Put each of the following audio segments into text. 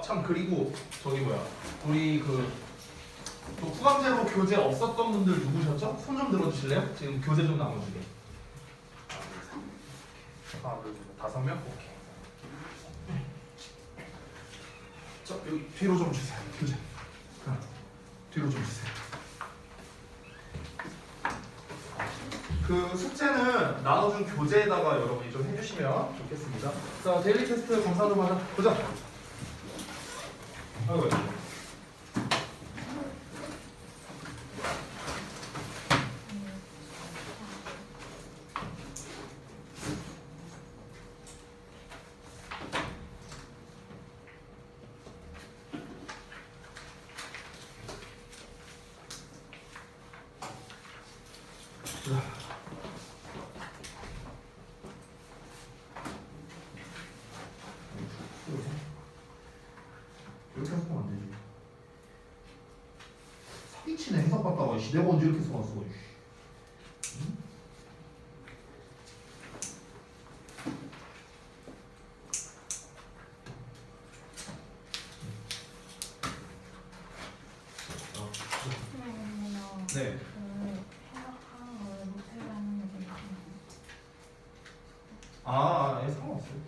참 그리고 저기 뭐야 우리 또 후강제로 교재 없었던 분들 누구셨죠? 손 좀 들어주실래요? 지금 교재 좀 나눠주게. 하나, 둘, 셋, 5명? 오케이. 자 여기 뒤로 좀 주세요. 교재. 뒤로 좀 주세요. 그 숙제는 나눠준 교재에다가 여러분이 좀 해주시면 좋겠습니다. 자 데일리 테스트 검사 좀 하자. 보자. 아이고. 이렇게 해석하면 안 되지. 사기치네 해석받다가 내가 언제 이렇게 써놨어. 응? 네. 상관없어요.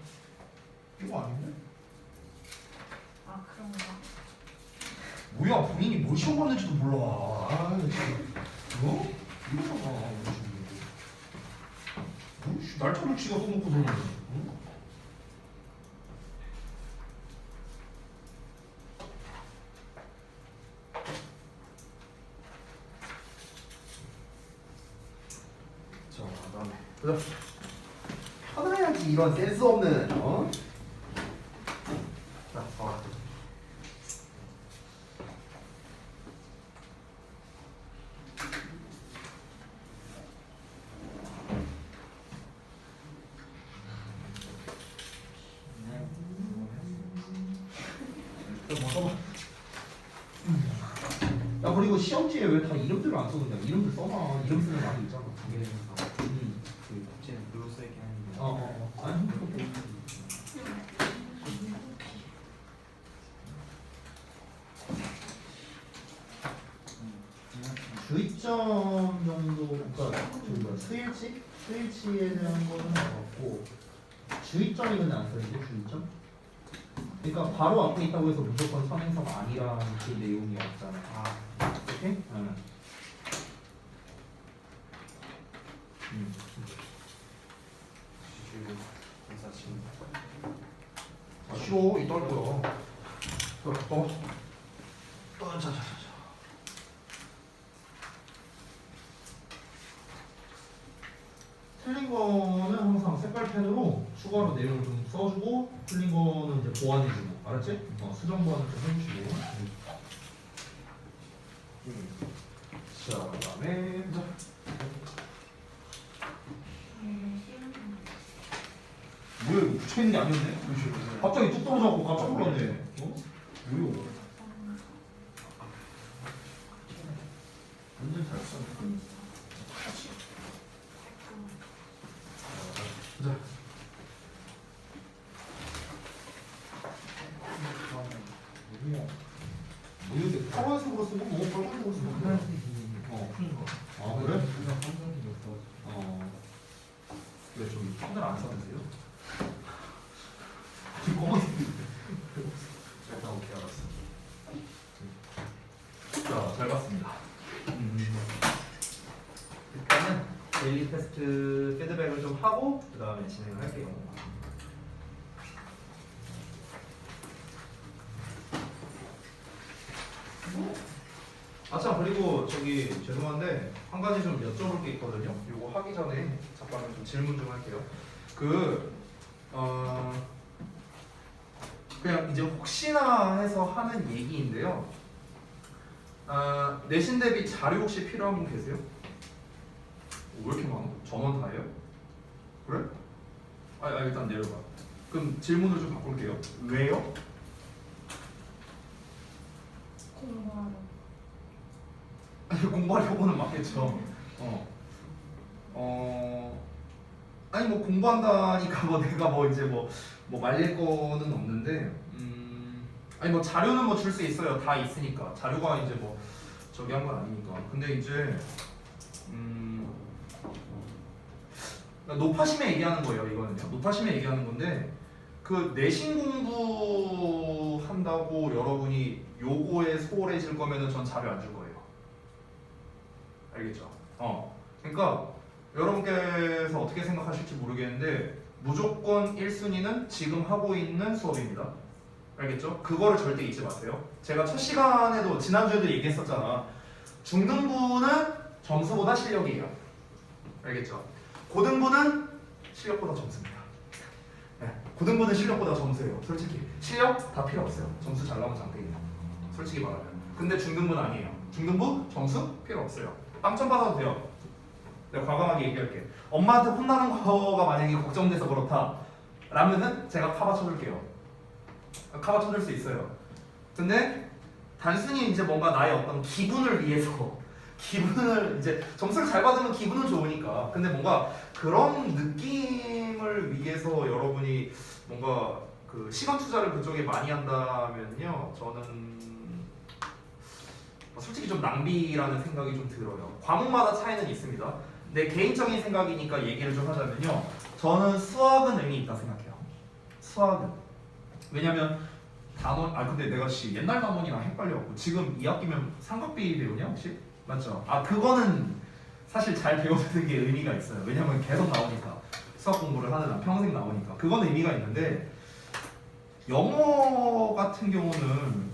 이거 아닌데? 아 그런가? 뭐야 본인이 뭘 시험 봤는지도 몰라. 아 진짜. 어? 이러다가 날짜를 지가 써놓고서는. 응? 자 그다음에 보자. 받아야지 이런 센스 없는. 어? 자 봐봐. 야 그리고 시험지에 왜 다 이름들을 안 써놓냐? 이름들 써놔. 이름 쓰는 많이 있잖아. 그 국제는 글로 써있긴 하는데 아니 주의점 정도 그러니까 저기 뭐야 스일치에 대한 거는 나왔고 주의점이 근데 안 써있는데 주의점? 그러니까 바로 앞에 있다고 해서 무조건 선행사가 아니라는 그 내용이 없잖아. 오케이? 응. 지금 공사 지금 싫어 이따 할 거야. 자자자자. 틀린 거는 항상 색깔펜으로 추가로 내용을 좀 써주고 틀린 거는 이제 보완해주고 알았지? 수정 보완을 좀 해주시고. 자 그다음에 뭐야 이거 붙여있는 게 아니었네? 갑자기 뚝 떨어져갖고 깜짝 놀랐네. 뭐야? 완전 잘 썼네. 자. 뭐 이게 파란색으로 쓰고 뭐 빨간색으로 쓰고 아 그래? 왜 저기 펜을 안 써주세요? 검은색인데. 자 오케이 알았어. 자 잘 봤습니다. 일단은 데일리 테스트 피드백을 좀 하고 그 다음에 진행을 할게요. 아참 그리고 저기 죄송한데 한 가지 좀 여쭤볼 게 있거든요. 요거 하기 전에 잠깐만 좀 질문 좀 할게요. 그냥 이제 혹시나 해서 하는 얘기인데요. 내신 대비 자료 혹시 필요한 분 계세요? 왜 이렇게 많아? 전원 다예요? 그래? 일단 내려가. 그럼 질문을 좀 바꿀게요. 왜요? 공부하러. 공부하려고는 맞겠죠. 아니 뭐 공부한다니까 뭐 내가 뭐 이제 뭐 말릴 거는 없는데 아니 뭐 자료는 뭐 줄 수 있어요. 다 있으니까. 자료가 이제 뭐 저기 한 건 아니니까. 근데 이제 노파심에 얘기하는 거예요. 이거는요. 노파심에 얘기하는 건데 그 내신 공부한다고 여러분이 요거에 소홀해질 거면은 전 자료 안 줄 거예요. 알겠죠? 그러니까 여러분께서 어떻게 생각하실지 모르겠는데 무조건 1순위는 지금 하고 있는 수업입니다. 알겠죠? 그거를 절대 잊지 마세요. 제가 첫 시간에도 지난주에도 얘기했었잖아. 중등부는 점수보다 실력이에요. 알겠죠? 고등부는 실력보다 점수입니다. 네, 고등부는 실력보다 점수예요. 솔직히 실력 다 필요 없어요. 점수 잘 나오면 장땡이에요. 솔직히 말하면. 근데 중등부는 아니에요. 중등부 점수 필요 없어요. 빵점 받아도 돼요. 내가 과감하게 얘기할게. 엄마한테 혼나는 거가 만약에 걱정돼서 그렇다 라면은 제가 카바 쳐줄게요. 카바 쳐줄 수 있어요. 근데 단순히 이제 뭔가 나의 어떤 기분을 위해서 기분을 이제 점수를 잘 받으면 기분은 좋으니까. 근데 뭔가 그런 느낌을 위해서 여러분이 뭔가 그 시간 투자를 그쪽에 많이 한다면요, 저는 솔직히 좀 낭비라는 생각이 좀 들어요. 과목마다 차이는 있습니다. 내 개인적인 생각이니까 얘기를 좀 하자면요, 저는 수학은 의미 있다 생각해요. 수학은 왜냐면 단원 근데 내가 옛날 단원이랑 헷갈려갖고 지금 2학기면 삼각비 배우냐 혹시? 맞죠? 그거는 사실 잘 배우는 게 의미가 있어요. 왜냐면 계속 나오니까 수학 공부를 하는 한 평생 나오니까 그건 의미가 있는데 영어 같은 경우는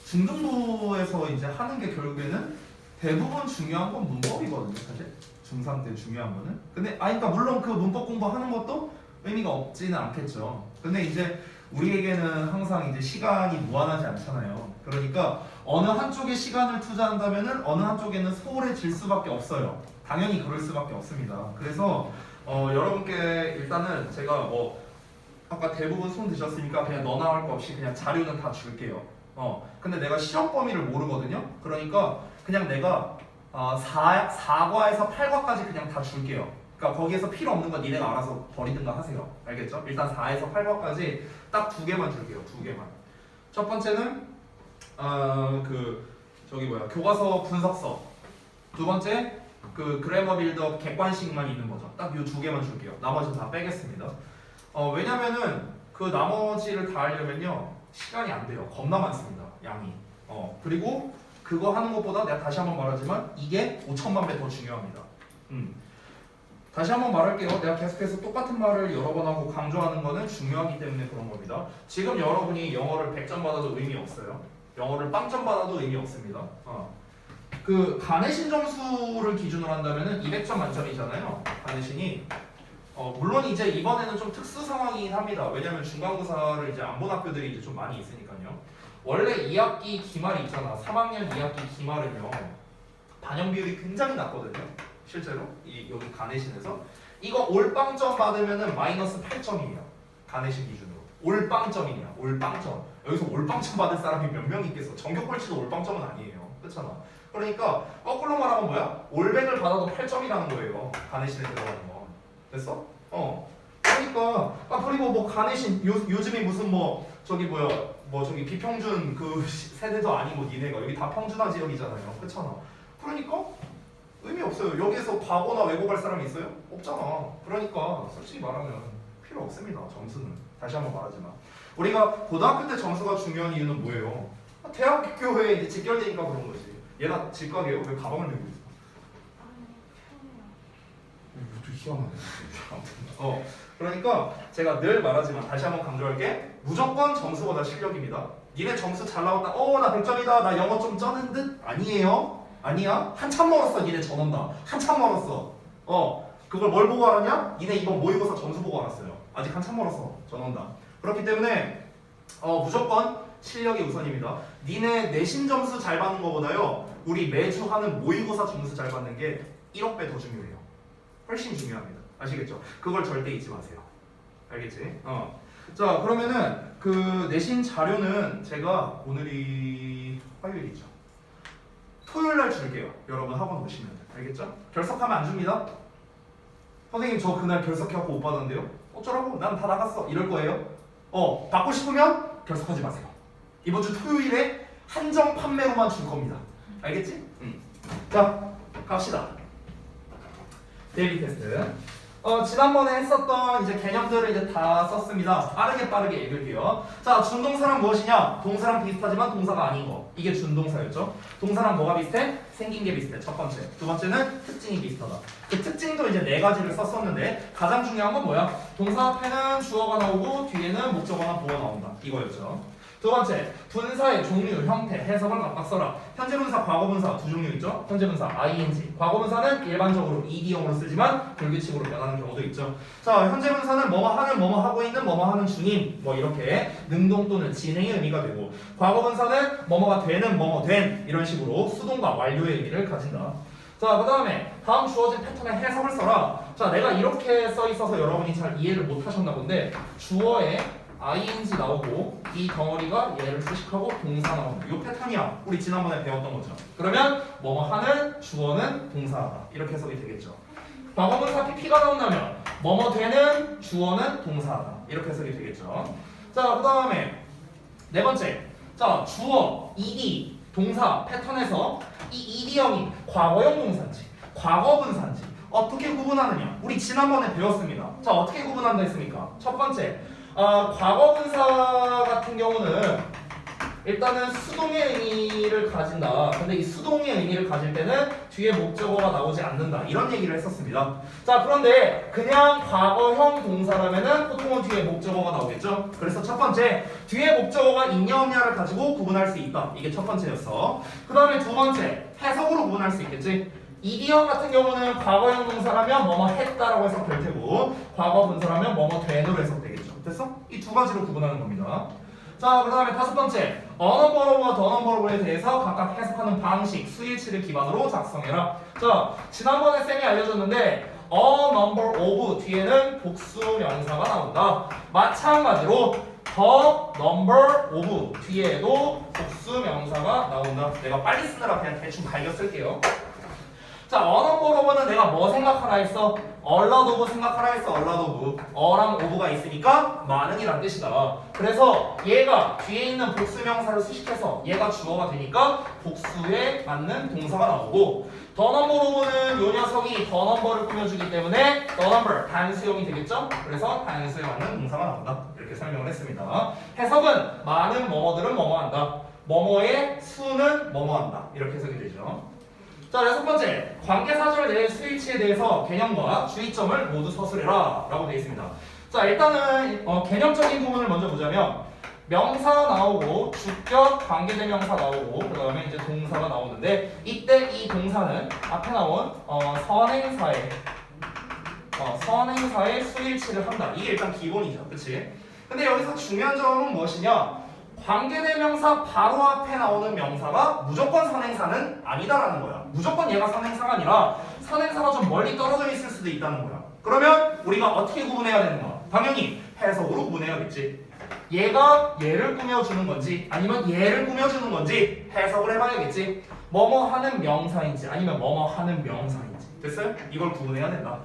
중등부에서 이제 하는 게 결국에는 대부분 중요한 건 문법이거든요, 사실. 중3 때 중요한 거는. 근데 그러니까 물론 그 문법 공부하는 것도 의미가 없지는 않겠죠. 근데 이제 우리에게는 항상 이제 시간이 무한하지 않잖아요. 그러니까 어느 한쪽에 시간을 투자한다면은 어느 한쪽에는 소홀해질 수밖에 없어요. 당연히 그럴 수밖에 없습니다. 그래서 여러분께 일단은 제가 아까 대부분 손 드셨으니까 그냥 너나 할 거 없이 그냥 자료는 다 줄게요. 근데 내가 시험 범위를 모르거든요. 그러니까 그냥 내가 4과에서 8과까지 그냥 다 줄게요. 그러니까 거기에서 필요 없는 건 니네가 알아서 버리든가 하세요. 알겠죠? 일단 4에서 8과까지 딱 2개만 줄게요. 2개만. 첫 번째는 교과서 분석서. 두 번째 그래머 빌드업 객관식만 있는 거죠. 딱 이 2개만 줄게요. 나머지는 다 빼겠습니다. 왜냐면은 그 나머지를 다 하려면요 시간이 안 돼요. 겁나 많습니다. 양이. 그리고 그거 하는 것보다 내가 다시 한번 말하지만 이게 5천만 배 더 중요합니다. 다시 한번 말할게요. 내가 계속해서 똑같은 말을 여러 번 하고 강조하는 거는 중요하기 때문에 그런 겁니다. 지금 여러분이 영어를 100점 받아도 의미 없어요. 영어를 빵점 받아도 의미 없습니다. 그 가내신 점수를 기준으로 한다면은 200점 만점이잖아요. 가내신이. 물론 이제 이번에는 좀 특수 상황이긴 합니다. 왜냐면 중간고사를 이제 안 본 학교들이 이제 좀 많이 있으니까요. 원래 2학기 기말이 있잖아. 3학년 2학기 기말은요 반영 비율이 굉장히 낮거든요. 실제로 여기 가내신에서 이거 올빵점 받으면은 마이너스 8점이에요. 가내신 기준으로. 올빵점이냐? 올빵점. 여기서 올빵점 받을 사람이 몇 명 있겠어? 전교꼴찌도 올빵점은 아니에요. 그렇잖아. 그러니까 거꾸로 말하면 뭐야? 올백을 받아도 8점이라는 거예요. 가내신에 들어가는 거. 됐어? 그러니까 그리고 뭐 가내신 요즘이 무슨 저기 비평준 그 세대도 아니고 니네가 여기 다 평준화 지역이잖아요. 그렇잖아. 그러니까 의미 없어요. 여기에서 과거나 외국할 사람이 있어요? 없잖아. 그러니까 솔직히 말하면 필요 없습니다. 점수는. 다시 한번 말하지만 우리가 고등학교 때 점수가 중요한 이유는 뭐예요? 대학교에 이제 직결되니까 그런 거지. 얘가 직각이에요? 왜 가방을 메고 있어? 또 희한하네. 그러니까 제가 늘 말하지만 다시 한번 강조할게. 무조건 점수보다 실력입니다. 니네 점수 잘 나왔다. 나 100점이다. 나 영어 좀 쩌는 듯? 아니에요. 아니야. 한참 멀었어. 니네 전원다. 한참 멀었어. 그걸 뭘 보고 알았냐? 니네 이번 모의고사 점수 보고 알았어요. 아직 한참 멀었어. 전원다. 그렇기 때문에 무조건 실력이 우선입니다. 니네 내신 점수 잘 받는 거보다요 우리 매주 하는 모의고사 점수 잘 받는 게 1억 배 더 중요해요. 훨씬 중요합니다. 아시겠죠? 그걸 절대 잊지 마세요. 알겠지? 자, 그러면은 그 내신 자료는 제가 오늘이 화요일이죠. 토요일 날 줄게요. 여러분 학원 오시면. 알겠죠? 결석하면 안 줍니다. 선생님 저 그날 결석해갖고 못 받았는데요? 어쩌라고? 난 다 나갔어. 이럴 거예요. 받고 싶으면 결석하지 마세요. 이번 주 토요일에 한정 판매로만 줄 겁니다. 알겠지? 자, 갑시다. 데일리 테스트. 지난번에 했었던 이제 개념들을 이제 다 썼습니다. 빠르게 읽을게요. 자, 준동사랑 무엇이냐? 동사랑 비슷하지만 동사가 아닌 거. 이게 준동사였죠. 동사랑 뭐가 비슷해? 생긴 게 비슷해. 첫 번째. 두 번째는 특징이 비슷하다. 그 특징도 이제 네 가지를 썼었는데 가장 중요한 건 뭐야? 동사 앞에는 주어가 나오고 뒤에는 목적어나 보어가 나온다. 이거였죠. 두 번째, 분사의 종류, 형태, 해석을 각각 써라. 현재분사, 과거분사 두 종류 있죠? 현재분사, ing. 과거분사는 일반적으로 ed형으로 쓰지만 불규칙으로 변하는 경우도 있죠. 자, 현재분사는 뭐뭐 하는, 뭐뭐 하고 있는, 뭐뭐 하는 중인, 뭐 이렇게 능동 또는 진행의 의미가 되고, 과거분사는 뭐뭐가 되는, 뭐뭐 된 이런 식으로 수동과 완료의 의미를 가진다. 자, 그 다음에 다음 주어진 패턴의 해석을 써라. 자, 내가 이렇게 써 있어서 여러분이 잘 이해를 못 하셨나 본데 주어에 ing 나오고 이 덩어리가 얘를 수식하고 동사 나오는 이 패턴이야. 우리 지난번에 배웠던 거죠. 그러면 뭐뭐 하는 주어는 동사하다. 이렇게 해석이 되겠죠. 과거분사 pp가 나온다면 뭐뭐 되는 주어는 동사하다. 이렇게 해석이 되겠죠. 자, 그 다음에 네 번째. 자, 주어, ed, 동사 패턴에서 이 ed형이 과거형 동사인지 과거분사인지 어떻게 구분하느냐. 우리 지난번에 배웠습니다. 자, 어떻게 구분한다 했습니까? 첫 번째. 과거분사 같은 경우는 일단은 수동의 의미를 가진다. 근데 이 수동의 의미를 가질 때는 뒤에 목적어가 나오지 않는다. 이런 얘기를 했었습니다. 자, 그런데 그냥 과거형 동사라면은 보통은 뒤에 목적어가 나오겠죠. 그래서 첫 번째, 뒤에 목적어가 있냐 없냐를 가지고 구분할 수 있다. 이게 첫 번째였어. 그 다음에 두 번째, 해석으로 구분할 수 있겠지. ed형 같은 경우는 과거형 동사라면 뭐뭐 했다라고 해석될 테고 과거 분사라면 뭐뭐 된으로 해석되겠죠. 됐어? 이 두 가지로 구분하는 겁니다. 자, 그 다음에 다섯 번째, 어넘버러브와 더넘버러브에 대해서 각각 해석하는 방식, 수일치를 기반으로 작성해라. 자, 지난번에 쌤이 알려줬는데 a number of 뒤에는 복수 명사가 나온다. 마찬가지로 the number of 뒤에도 복수 명사가 나온다. 내가 빨리 쓰느라 그냥 대충 갈겨 쓸게요. 자, 어넘버러브는 내가 뭐 생각하라 했어? 얼라도브 생각하라 했어. 얼라도브. 어랑 오브가 있으니까 많은이란 뜻이다. 그래서 얘가 뒤에 있는 복수명사를 수식해서 얘가 주어가 되니까 복수에 맞는 동사가 나오고 더넘버러브는 요 녀석이 더넘버를 꾸며주기 때문에 더넘버 단수형이 되겠죠? 그래서 단수에 맞는 동사가 나온다. 이렇게 설명을 했습니다. 해석은 많은 뭐뭐들은 뭐뭐한다. 뭐뭐의 수는 뭐뭐한다. 이렇게 해석이 되죠. 자, 여섯 번째, 관계사절 내의 수일치에 대해서 개념과 주의점을 모두 서술해라 라고 되어 있습니다. 자, 일단은 개념적인 부분을 먼저 보자면 명사 나오고 주격 관계대명사 나오고 그 다음에 이제 동사가 나오는데 이때 이 동사는 앞에 나온 선행사의 수일치를 한다. 이게 일단 기본이죠. 그치? 근데 여기서 중요한 점은 무엇이냐? 관계대명사 바로 앞에 나오는 명사가 무조건 선행사는 아니다라는 거야. 무조건 얘가 선행사가 아니라 선행사가 좀 멀리 떨어져 있을 수도 있다는 거야. 그러면 우리가 어떻게 구분해야 되는 거야? 당연히 해석으로 구분해야겠지. 얘가 얘를 꾸며주는 건지 아니면 얘를 꾸며주는 건지 해석을 해봐야겠지. 뭐뭐 하는 명사인지 아니면 뭐뭐 하는 명사인지. 됐어요? 이걸 구분해야 된다.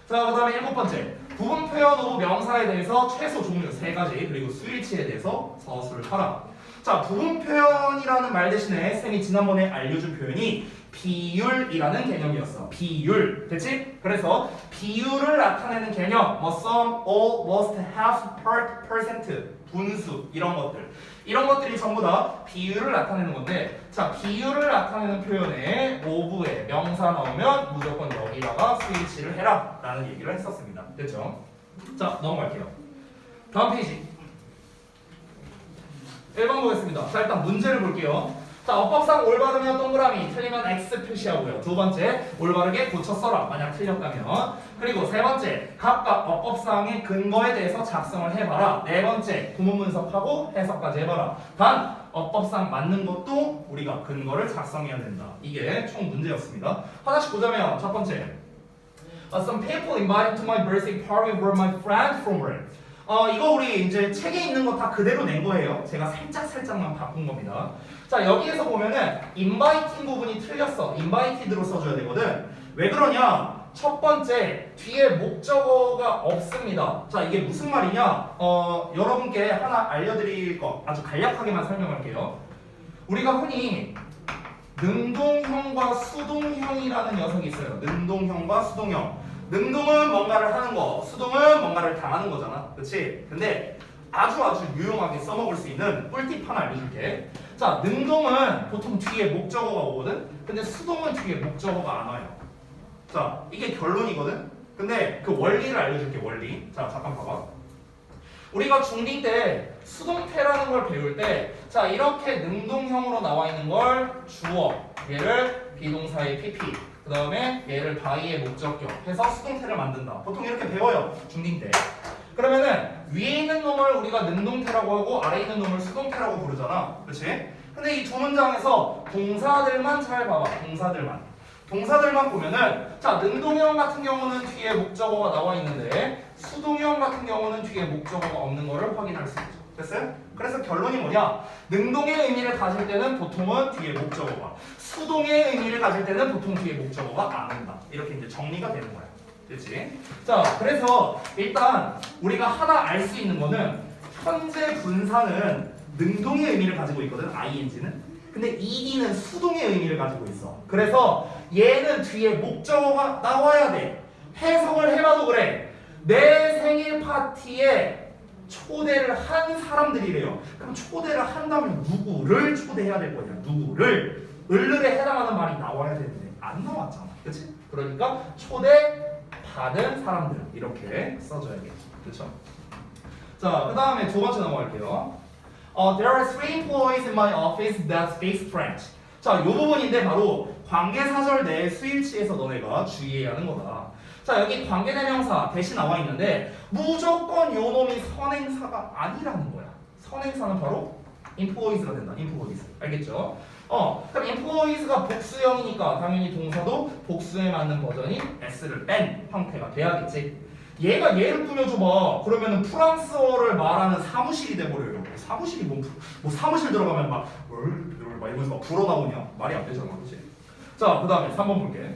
자, 그 다음에 일곱 번째, 부분 표현 후 명사에 대해서 최소 종류 세 가지 그리고 수일치에 대해서 서술을 하라. 자, 부분 표현이라는 말 대신에 쌤이 지난번에 알려준 표현이 비율이라는 개념이었어. 비율, 됐지? 그래서 비율을 나타내는 개념, 뭐 some, all, most, half, part, percent, 분수 이런 것들이 전부 다 비율을 나타내는 건데, 자, 비율을 나타내는 표현에 of에 명사 나오면 무조건 여기다가 수일치를 해라 라는 얘기를 했었습니다. 됐죠? 자, 넘어갈게요. 다음 페이지 1번 보겠습니다. 자, 일단 문제를 볼게요. 자, 어법상 올바르면 동그라미, 틀리면 X 표시하고요. 두 번째, 올바르게 고쳐 써라. 만약 틀렸다면. 그리고 세 번째, 각각 어법상의 근거에 대해서 작성을 해봐라. 네 번째, 구문 분석하고 해석까지 해봐라. 단, 어법상 맞는 것도 우리가 근거를 작성해야 된다. 이게 총 문제였습니다. 하나씩 보자면 첫 번째, some people invited to my birthday party were my friend from work. 이거 우리 이제 책에 있는 거 다 그대로 낸 거예요. 제가 살짝만 바꾼 겁니다. 자, 여기에서 보면은 inviting 부분이 틀렸어. invited로 써줘야 되거든. 왜 그러냐? 첫 번째 뒤에 목적어가 없습니다. 자, 이게 무슨 말이냐? 여러분께 하나 알려드릴 거 아주 간략하게만 설명할게요. 우리가 흔히 능동형과 수동형이라는 녀석이 있어요. 능동형과 수동형. 능동은 뭔가를 하는 거, 수동은 뭔가를 당하는 거잖아. 그렇지? 근데 아주 유용하게 써먹을 수 있는 꿀팁 하나 알려줄게. 자, 능동은 보통 뒤에 목적어가 오거든? 근데 수동은 뒤에 목적어가 안 와요. 자, 이게 결론이거든? 근데 그 원리를 알려줄게, 원리. 자, 잠깐 봐봐. 우리가 중2 때 수동태라는 걸 배울 때, 자, 이렇게 능동형으로 나와 있는 걸 주어, 얘를 비동사의 PP, 그 다음에 얘를 바이의 목적격 해서 수동태를 만든다. 보통 이렇게 배워요, 중2 때. 그러면은 위에 있는 놈을 우리가 능동태라고 하고 아래에 있는 놈을 수동태라고 부르잖아. 그렇지? 근데 이 두 문장에서 동사들만 잘 봐봐. 동사들만 보면은 자, 능동형 같은 경우는 뒤에 목적어가 나와 있는데 수동형 같은 경우는 뒤에 목적어가 없는 거를 확인할 수 있죠. 됐어요? 그래서 결론이 뭐냐? 능동의 의미를 가질 때는 보통은 뒤에 목적어가, 수동의 의미를 가질 때는 보통 뒤에 목적어가 안 온다. 이렇게 이제 정리가 되는 거야. 그렇지? 자, 그래서 일단 우리가 하나 알 수 있는 거는 현재 분사는 능동의 의미를 가지고 있거든, ing는. 근데 ed는 수동의 의미를 가지고 있어. 그래서 얘는 뒤에 목적어가 나와야 돼. 해석을 해봐도 그래. 내 생일 파티에 초대를 한 사람들이래요. 그럼 초대를 한다면 누구를 초대해야 될 거냐? 누구를? 을을에 해당하는 말이 나와야 되는데 안 나왔잖아. 그렇지? 그러니까 초대 받은 사람들 이렇게 써줘야겠죠. 그렇죠? 자, 그 다음에 두 번째 넘어갈게요. There are 3 employees in my office that speak French. 자, 요 부분인데 바로 관계사절 내 수일치에서 너네가 주의해야 하는 거다. 자, 여기 관계대명사 대신 나와 있는데 무조건 요 놈이 선행사가 아니라는 거야. 선행사는 바로 employees가 된다. employees. 알겠죠? 그럼 employees가 복수형이니까 당연히 동사도 복수에 맞는 버전이 s를 뺀 형태가 돼야겠지. 얘가 얘를 꾸며줘봐. 그러면은 프랑스어를 말하는 사무실이 돼버려요. 사무실이 뭐 사무실 들어가면 막 이러면서 막 불어 나오냐? 말이 안 되잖아, 그렇지? 자, 그 다음에 3번 볼게.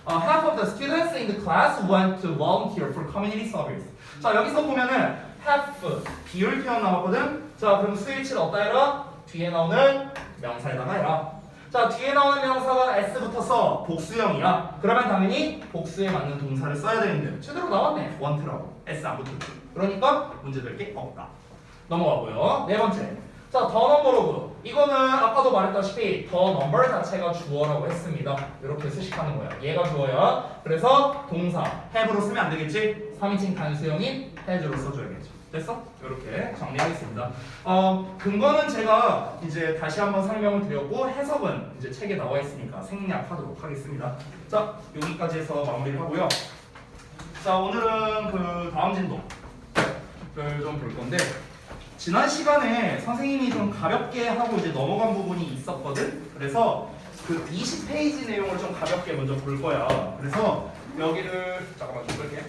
Half of the students in the class went to volunteer for community service. 자, 여기서 보면은 half 비율 표현 나왔거든. 자, 그럼 스위치를 어디다 해라? 뒤에 나오는 명사에다가 해라. 자, 뒤에 나오는 명사가 s부터 써. 복수형이야. 그러면 당연히 복수에 맞는 동사를 써야 되는데 제대로 나왔네. want라고. s 안 붙었지. 그러니까 문제될 게 없다. 넘어가고요. 네 번째. 자, 더 넘버로그. 이거는 아까도 말했다시피 더 넘버 자체가 주어라고 했습니다. 이렇게 수식하는 거야. 얘가 주어야. 그래서 동사 have로 쓰면 안 되겠지? 3인칭 단수형인 has로 써줘야겠죠. 됐어? 이렇게 정리하겠습니다. 근거는 제가 이제 다시 한번 설명을 드렸고 해석은 이제 책에 나와 있으니까 생략하도록 하겠습니다. 자, 여기까지 해서 마무리를 하고요. 자, 오늘은 그 다음 진도를 좀 볼 건데 지난 시간에 선생님이 좀 가볍게 하고 이제 넘어간 부분이 있었거든. 그래서 그 20페이지 내용을 좀 가볍게 먼저 볼 거야. 그래서 여기를 잠깐만 좀 끌게.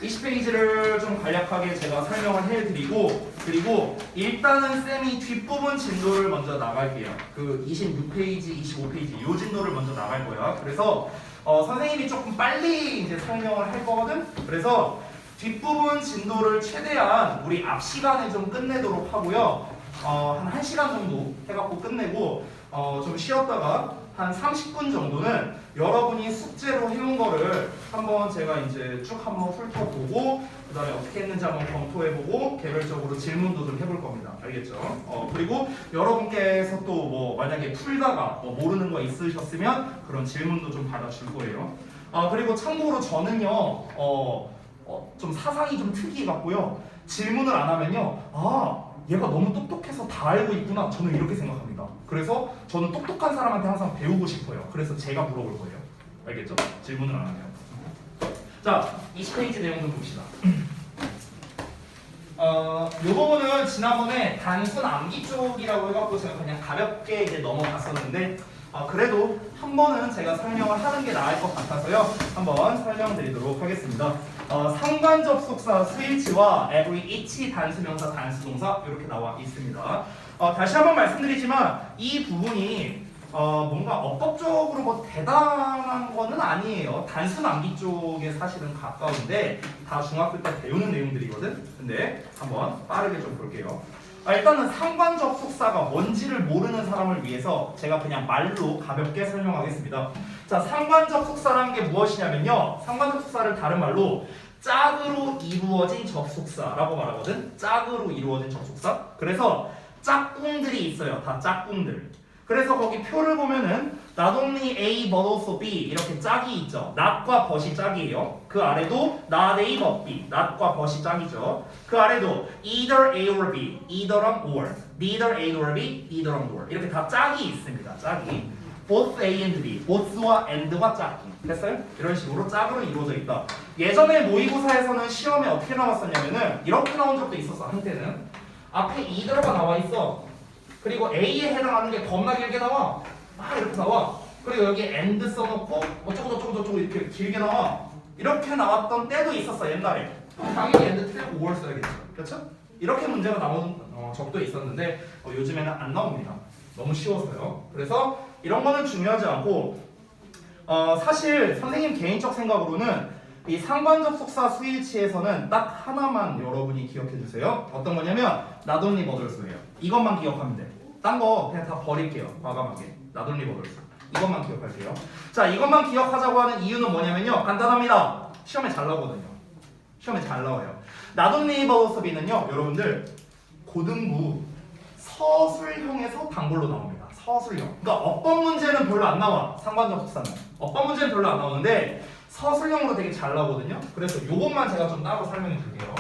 20페이지를 좀 간략하게 제가 설명을 해드리고 그리고 일단은 쌤이 뒷부분 진도를 먼저 나갈게요. 그 26페이지, 25페이지 이 진도를 먼저 나갈 거야. 그래서 선생님이 조금 빨리 이제 설명을 할 거거든. 그래서 뒷부분 진도를 최대한 우리 앞 시간에 좀 끝내도록 하고요. 한 1시간 정도 해갖고 끝내고 좀 쉬었다가 한 30분 정도는 여러분이 숙제로 해온 거를 한번 제가 이제 쭉 한번 훑어보고 그 다음에 어떻게 했는지 한번 검토해보고 개별적으로 질문도 좀 해볼 겁니다. 알겠죠? 그리고 여러분께서 또 뭐 만약에 풀다가 뭐 모르는 거 있으셨으면 그런 질문도 좀 받아줄 거예요. 그리고 참고로 저는요 좀 사상이 좀 특이 같고요. 질문을 안 하면요 얘가 너무 똑똑해서 다 알고 있구나. 저는 이렇게 생각합니다. 그래서 저는 똑똑한 사람한테 항상 배우고 싶어요. 그래서 제가 물어볼 거예요. 알겠죠? 질문을 안 하면. 자, 20페이지 내용 좀 봅시다. 이 부분은 지난번에 단순 암기 쪽이라고 해갖고 제가 그냥 가볍게 이제 넘어갔었는데 그래도 한 번은 제가 설명을 하는 게 나을 것 같아서요. 한번 설명드리도록 하겠습니다. 상관 접속사 스위치와 every, each 단수명사, 단수동사 이렇게 나와 있습니다. 다시 한번 말씀드리지만 이 부분이 뭔가 어법적으로 뭐 대단한 거는 아니에요. 단순 암기 쪽에 사실은 가까운데 다 중학교 때 배우는 내용들이거든. 근데 한번 빠르게 좀 볼게요. 일단은 상관 접속사가 뭔지를 모르는 사람을 위해서 제가 그냥 말로 가볍게 설명하겠습니다. 자, 상관 접속사라는 게 무엇이냐면요. 상관 접속사를 다른 말로 짝으로 이루어진 접속사라고 말하거든. 짝으로 이루어진 접속사. 그래서 짝꿍들이 있어요. 다 짝꿍들. 그래서 거기 표를 보면은 not only A but also B 이렇게 짝이 있죠. not과 but이 짝이에요. 그 아래도 not A but B, not과 but이 짝이죠. 그 아래도 either A or B, either랑 or, neither A or B, neither랑 or 이렇게 다 짝이 있습니다. 짝이 both A and B, both와 and와 짝이 됐어요? 이런 식으로 짝으로 이루어져 있다. 예전에 모의고사에서는 시험에 어떻게 나왔었냐면은 이렇게 나온 적도 있었어. 한때는 앞에 either가 나와 있어. 그리고 A에 해당하는 게 겁나 길게 나와. 이렇게 나와. 그리고 여기 and 써놓고 어쩌고 이렇게 길게 나와. 이렇게 나왔던 때도 있었어 옛날에. 당연히 and 틀리고 or 써야겠죠. 그렇죠? 이렇게 문제가 나온 적도 있었는데 요즘에는 안 나옵니다. 너무 쉬워서요. 그래서 이런 거는 중요하지 않고 사실 선생님 개인적 생각으로는 이 상관 접속사 수일치에서는 딱 하나만 여러분이 기억해 주세요. 어떤 거냐면 not only but also예요. 이것만 기억하면 돼. 딴 거 그냥 다 버릴게요. 과감하게. not only but also. 이것만 기억할게요. 자, 이것만 기억하자고 하는 이유는 뭐냐면요. 간단합니다. 시험에 잘 나오거든요. 시험에 잘 나와요. not only but also B는요. 여러분들 고등부 서술형에서 단골로 나옵니다. 서술형. 그러니까 어법 문제는 별로 안 나와. 상관 접속사는. 어법 문제는 별로 안 나오는데 서술형으로 되게 잘 나오거든요. 그래서 요것만 제가 좀 따로 설명해 줄게요.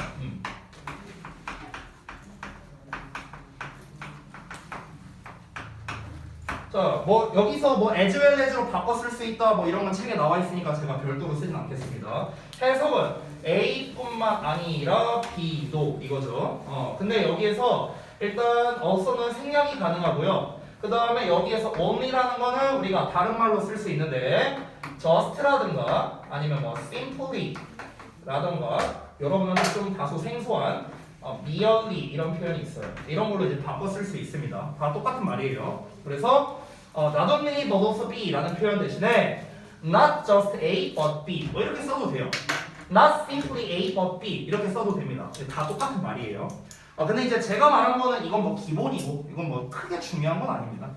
자, 뭐 여기서 뭐 as well as로 바꿔 쓸 수 있다 뭐 이런 건 책에 나와 있으니까 제가 별도로 쓰진 않겠습니다. 해석은 A뿐만 아니라 B도 이거죠. 근데 여기에서 일단 also는 생략이 가능하고요. 그 다음에 여기에서 only라는 거는 우리가 다른 말로 쓸 수 있는데 just라든가 아니면 뭐 simply 라든가 여러분한테 좀 다소 생소한 merely 이런 표현이 있어요. 이런 걸로 이제 바꿔 쓸 수 있습니다. 다 똑같은 말이에요. 그래서 not only but also B 라는 표현 대신에 not just A but B 뭐 이렇게 써도 돼요. not simply A but B 이렇게 써도 됩니다. 다 똑같은 말이에요. 근데 이제 제가 말한 거는 이건 뭐 기본이고 이건 뭐 크게 중요한 건 아닙니다.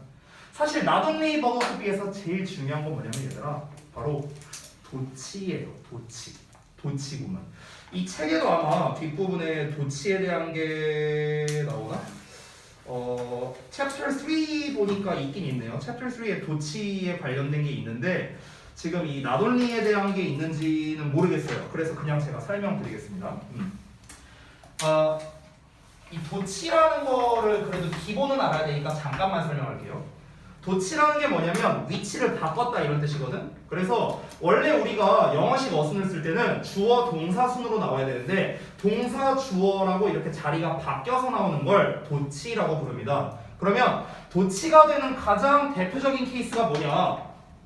사실 not only but also B에서 제일 중요한 건 뭐냐면 얘들아 바로 도치예요. 도치구만. 이 책에도 아마 뒷부분에 도치에 대한 게 나오나? 챕터 3 보니까 있긴 있네요. 챕터 3에 도치에 관련된 게 있는데 지금 이 not only에 대한 게 있는지는 모르겠어요. 그래서 그냥 제가 설명드리겠습니다. 이 도치라는 거를 그래도 기본은 알아야 되니까 잠깐만 설명할게요. 도치라는 게 뭐냐면 위치를 바꿨다 이런 뜻이거든. 그래서 원래 우리가 영어식 어순을 쓸 때는 주어 동사 순으로 나와야 되는데 동사 주어라고 이렇게 자리가 바뀌어서 나오는 걸 도치라고 부릅니다. 그러면 도치가 되는 가장 대표적인 케이스가 뭐냐?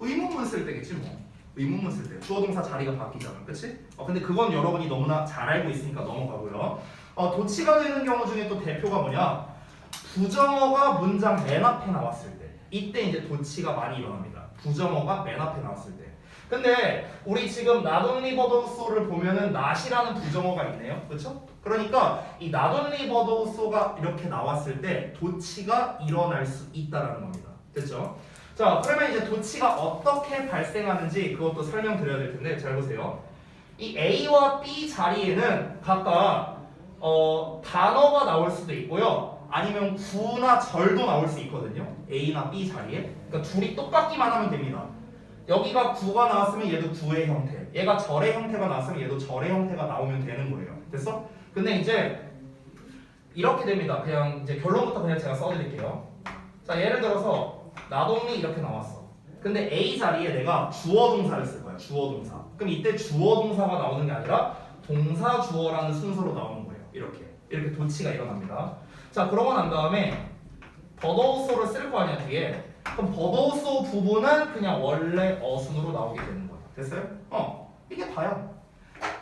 의문문 쓸 때겠지 뭐. 의문문 쓸 때 주어 동사 자리가 바뀌잖아. 그치? 근데 그건 여러분이 너무나 잘 알고 있으니까 넘어가고요. 도치가 되는 경우 중에 또 대표가 뭐냐? 부정어가 문장 맨 앞에 나왔을 때 이때 이제 도치가 많이 일어납니다. 부정어가 맨 앞에 나왔을 때. 근데 우리 지금 not only but also를 보면은 not이라는 부정어가 있네요. 그렇죠? 그러니까 이 not only but also가 이렇게 나왔을 때 도치가 일어날 수 있다라는 겁니다. 됐죠? 자, 그러면 이제 도치가 어떻게 발생하는지 그것도 설명드려야 될 텐데 잘 보세요. 이 A와 B 자리에는 각각 단어가 나올 수도 있고요. 아니면 구나 절도 나올 수 있거든요. A나 B 자리에. 그러니까 둘이 똑같기만 하면 됩니다. 여기가 구가 나왔으면 얘도 구의 형태, 얘가 절의 형태가 나왔으면 얘도 절의 형태가 나오면 되는 거예요. 됐어? 근데 이제 이렇게 됩니다. 그냥 이제 결론부터 그냥 제가 써드릴게요. 자, 예를 들어서 not only 이렇게 나왔어. 근데 A 자리에 내가 주어 동사를 쓸 거야. 주어 동사. 그럼 이때 주어 동사가 나오는 게 아니라 동사 주어라는 순서로 나오는 거예요. 이렇게 도치가 일어납니다. 자, 그러고 난 다음에 but also를 쓸 거 아니야 뒤에. 그럼 but also 부분은 그냥 원래 어순으로 나오게 되는 거야. 됐어요? 이게 다야.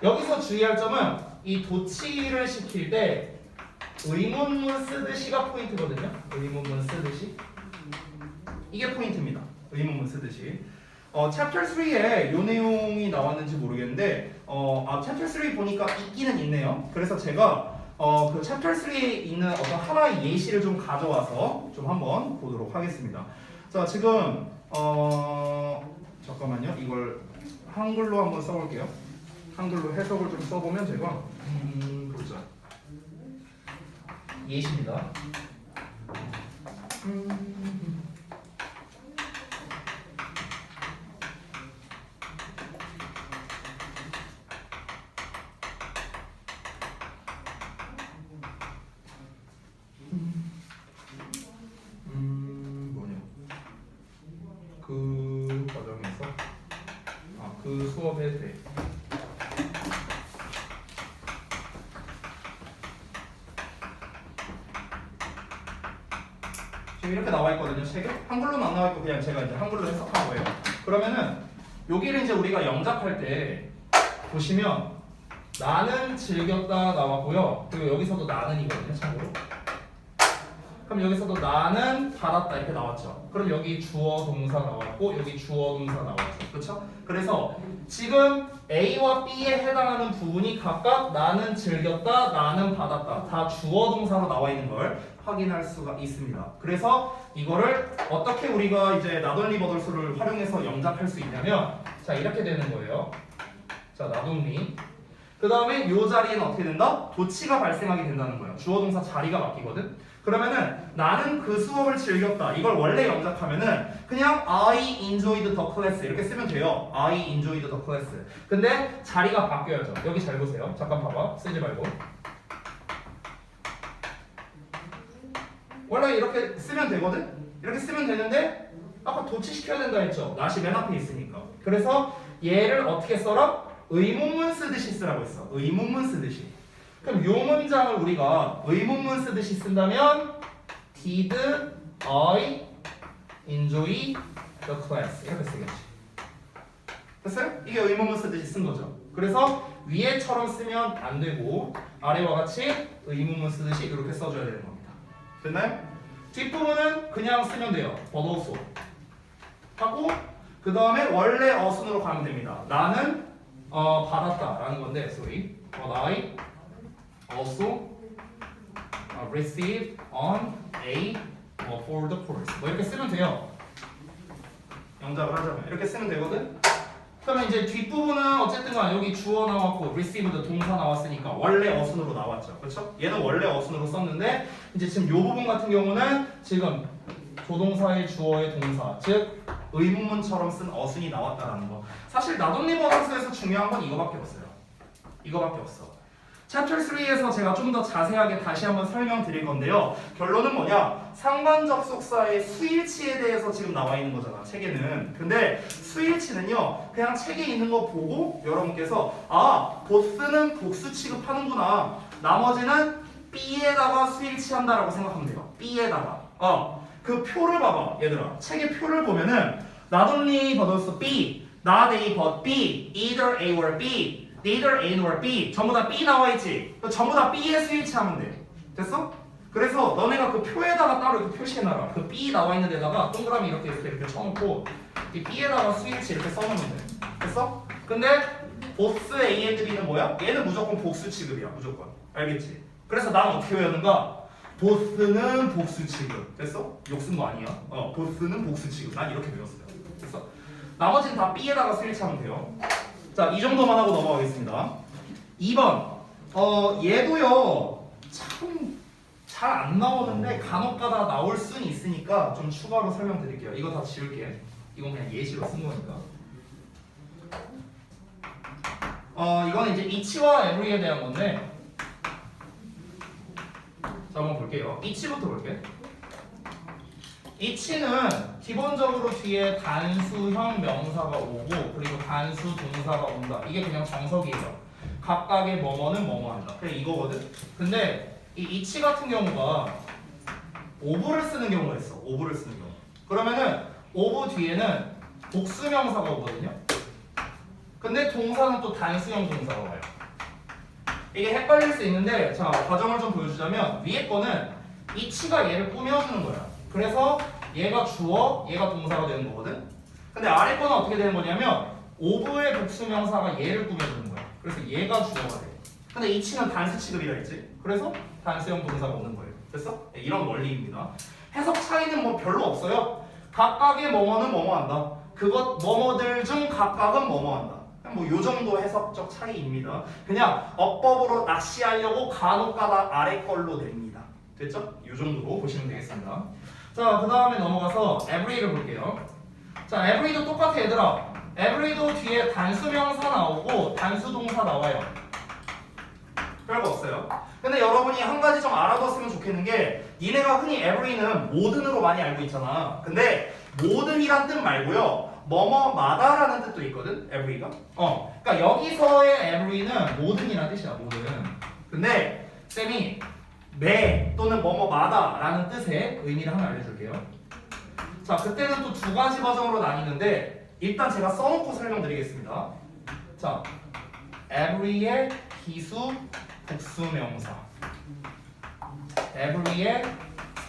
여기서 주의할 점은 이 도치를 시킬 때 의문문 쓰듯이가 포인트거든요. 의문문 쓰듯이. 이게 포인트입니다. 의문문 쓰듯이. 챕터 3에 요 내용이 나왔는지 모르겠는데 챕터 3 보니까 있기는 있네요. 그래서 제가 그 챕터 3에 있는 어떤 하나의 예시를 좀 가져와서 좀 한번 보도록 하겠습니다. 자, 지금 잠깐만요. 이걸 한글로 한번 써볼게요. 한글로 해석을 좀 써보면 제가 보자. 예시입니다. 뭐냐? 그 과정에서 그 수업에 대해 지금 이렇게 나와 있거든요. 책에 한글로는 안 나와 있고 그냥 제가 이제 한글로 해석한 거예요. 그러면은 여기를 이제 우리가 영작할 때 보시면 나는 즐겼다 나왔고요. 그리고 여기서도 나는이거든요. 참고로. 그럼 여기서도 나는 받았다 이렇게 나왔죠. 그럼 여기 주어 동사 나왔고 여기 주어 동사 나왔죠. 그렇죠? 그래서 지금 A와 B에 해당하는 부분이 각각 나는 즐겼다, 나는 받았다 다 주어 동사로 나와 있는 걸 확인할 수가 있습니다. 그래서 이거를 어떻게 우리가 이제 나돌리 버돌수를 활용해서 영작할 수 있냐면 자 이렇게 되는 거예요. 자 나돌리 그 다음에 요 자리에는 어떻게 된다? 도치가 발생하게 된다는 거예요. 주어 동사 자리가 바뀌거든. 그러면은 나는 그 수업을 즐겼다. 이걸 원래 영작하면은 그냥 I enjoyed the class 이렇게 쓰면 돼요. I enjoyed the class. 근데 자리가 바뀌어야죠. 여기 잘 보세요. 잠깐 봐봐. 쓰지 말고. 원래 이렇게 쓰면 되거든. 이렇게 쓰면 되는데 아까 도치시켜야 된다 했죠. not이 맨 앞에 있으니까. 그래서 얘를 어떻게 써라? 의문문 쓰듯이 쓰라고 했어. 의문문 쓰듯이. 그럼 요 문장을 우리가 의문문 쓰듯이 쓴다면 Did I enjoy the class? 이렇게 쓰겠지. 됐어요? 이게 의문문 쓰듯이 쓴 거죠. 그래서 위에처럼 쓰면 안 되고 아래와 같이 의문문 쓰듯이 이렇게 써줘야 되는 겁니다. 됐나요? 뒷부분은 그냥 쓰면 돼요. but also 하고 그 다음에 원래 어순으로 가면 됩니다. 나는 받았다라는 건데, sorry. But I also received an A for the course. 뭐 이렇게 쓰면 돼요. 영작을 하자면 이렇게 쓰면 되거든. 그러면 이제 뒷부분은 어쨌든간 여기 주어 나왔고 received 동사 나왔으니까 원래 어순으로 나왔죠. 그렇죠? 얘는 원래 어순으로 썼는데 이제 지금 요 부분 같은 경우는 지금 조동사의 주어의 동사, 즉 의문문처럼 쓴 어순이 나왔다라는 거. 사실 나돈리 버전스에서 중요한 건 이거밖에 없어요. 이거밖에 없어. 챕터 3에서 제가 좀 더 자세하게 다시 한번 설명드릴 건데요. 결론은 뭐냐? 상관 접속사의 수일치에 대해서 지금 나와 있는 거잖아, 책에는. 근데 수일치는요, 그냥 책에 있는 거 보고 여러분께서 보스는 복수 취급하는구나. 나머지는 B에다가 수일치한다라고 생각하면 돼요. B에다가. 그 표를 봐봐, 얘들아. 책의 표를 보면은 not only but also B, not A but B, either A or B. neither A nor B 전부 다 B 나와 있지. 전부 다 B에 스위치하면 돼. 됐어? 그래서 너네가 그 표에다가 따로 이렇게 표시해놔라. 그 B 나와 있는 데다가 동그라미 이렇게 쳐놓고 이 B에다가 스위치 이렇게 써놓으면 돼. 됐어? 근데 보스 A and B는 뭐야? 얘는 무조건 복수 취급이야. 무조건. 알겠지? 그래서 난 어떻게 외우는가? 보스는 복수 취급. 됐어? 욕 쓴 거 아니야. 보스는 복수 취급. 난 이렇게 배웠어요. 됐어? 나머지는 다 B에다가 스위치하면 돼요. 자, 이 정도만 하고 넘어가겠습니다. 2번. 얘도요, 참 잘 안 나오는데 간혹가다 나올 수는 있으니까 좀 추가로 설명드릴게요. 이거 다 지울게. 이건 그냥 예시로 쓴 거니까. 이거는 이제 each와 every에 대한 건데, 자, 한번 볼게요. each부터 볼게. each는 기본적으로 뒤에 단수형 명사가 오고 그리고 단수 동사가 온다. 이게 그냥 정석이에요. 각각의 뭐뭐는 뭐뭐한다. 그래 이거거든. 근데 이 each 같은 경우가 of를 쓰는 경우가 있어. of를 쓰는 경우. 그러면은 of 뒤에는 복수 명사가 오거든요. 근데 동사는 또 단수형 동사가 와요. 이게 헷갈릴 수 있는데 자 과정을 좀 보여주자면 위에 거는 each가 얘를 꾸며주는 거야. 그래서 얘가 주어, 얘가 동사가 되는 거거든. 근데 아래 거는 어떻게 되는 거냐면 오브의 복수명사가 얘를 꾸며주는 거야. 그래서 얘가 주어가 돼. 근데 이 치는 단수 취급이라 했지. 그래서 단수형 동사가 없는 거예요. 됐어? 네, 이런 원리입니다. 해석 차이는 뭐 별로 없어요. 각각의 뭐뭐는 뭐뭐한다. 그것 뭐뭐들 중 각각은 뭐뭐한다. 뭐 요 정도 해석적 차이입니다. 그냥 어법으로 낚시하려고 간혹가다 아래 걸로 냅니다. 됐죠? 요 정도로 보시면 되겠습니다. 자, 그 다음에 넘어가서 every를 볼게요. 자, every도 똑같아 얘들아. every도 뒤에 단수명사 나오고 단수동사 나와요. 별거 없어요. 근데 여러분이 한 가지 좀 알아뒀으면 좋겠는 게 니네가 흔히 every는 모든으로 많이 알고 있잖아. 근데 모든이란 뜻 말고요. 뭐뭐마다라는 뜻도 있거든. every가. 그러니까 여기서의 every는 모든이란 뜻이야. 모든. 근데 쌤이 매 또는 뭐뭐마다라는 뜻의 의미를 하나 알려줄게요. 자, 그때는 또 두 가지 버전으로 나뉘는데 일단 제가 써놓고 설명드리겠습니다. 자, every의 기수 복수명사, every의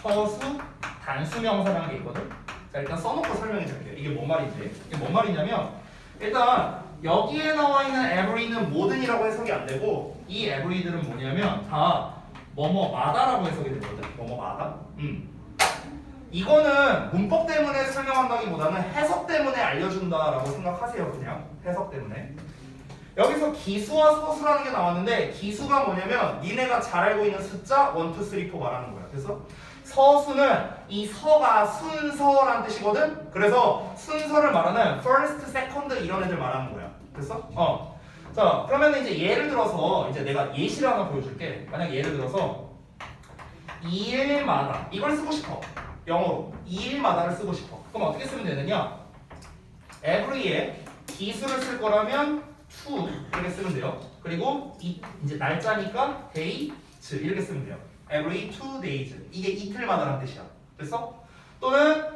서수 단수명사라는 게 있거든. 자, 일단 써놓고 설명해 줄게요. 이게 뭔 말인지. 이게 뭔 말이냐면 일단 여기에 나와 있는 every는 모든이라고 해석이 안 되고 이 every들은 뭐냐면 다 뭐뭐마다라고 해석이 되거든. 뭐뭐마다. 이거는 문법 때문에 설명한다기보다는 해석 때문에 알려준다라고 생각하세요. 그냥 해석 때문에. 여기서 기수와 서수라는 게 나왔는데 기수가 뭐냐면 니네가 잘 알고 있는 숫자 1, 2, 3, 4 말하는 거야. 그래서 서수는 이 서가 순서란 뜻이거든. 그래서 순서를 말하는 first, second 이런 애들 말하는 거야. 됐어? 자, 그러면 이제 예를 들어서 이제 내가 예시를 하나 보여줄게. 만약 예를 들어서 2일마다 이걸 쓰고 싶어. 영어로 2일마다를 쓰고 싶어. 그럼 어떻게 쓰면 되느냐? every에 기수를 쓸 거라면 to 이렇게 쓰면 돼요. 그리고 이제 날짜니까 days 이렇게 쓰면 돼요. every 2 days 이게 이틀마다라는 뜻이야. 됐어? 또는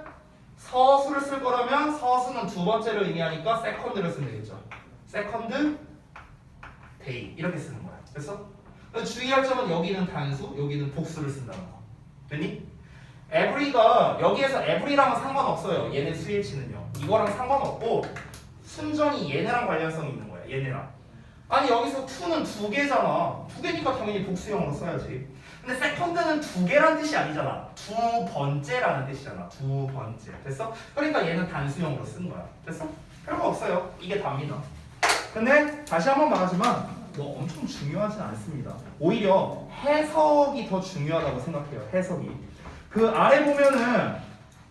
서수를 쓸 거라면 서수는 두 번째를 의미하니까 second를 쓰면 되겠죠. second day 이렇게 쓰는 거야. 됐어? 주의할 점은 여기는 단수, 여기는 복수를 쓴다는 거. 됐니? every가 여기에서 every랑은 상관없어요. 얘네 수일치는요. 이거랑 상관없고 순전히 얘네랑 관련성이 있는 거야. 얘네랑. 아니 여기서 to는 두 개잖아. 두 개니까 당연히 복수형으로 써야지. 근데 second는 두 개란 뜻이 아니잖아. 두 번째라는 뜻이잖아. 두 번째. 됐어? 그러니까 얘는 단수형으로 쓴 거야. 됐어? 별거 없어요. 이게 답니다. 근데 다시 한번 말하지만 뭐 엄청 중요하진 않습니다. 오히려 해석이 더 중요하다고 생각해요. 해석이. 그 아래 보면은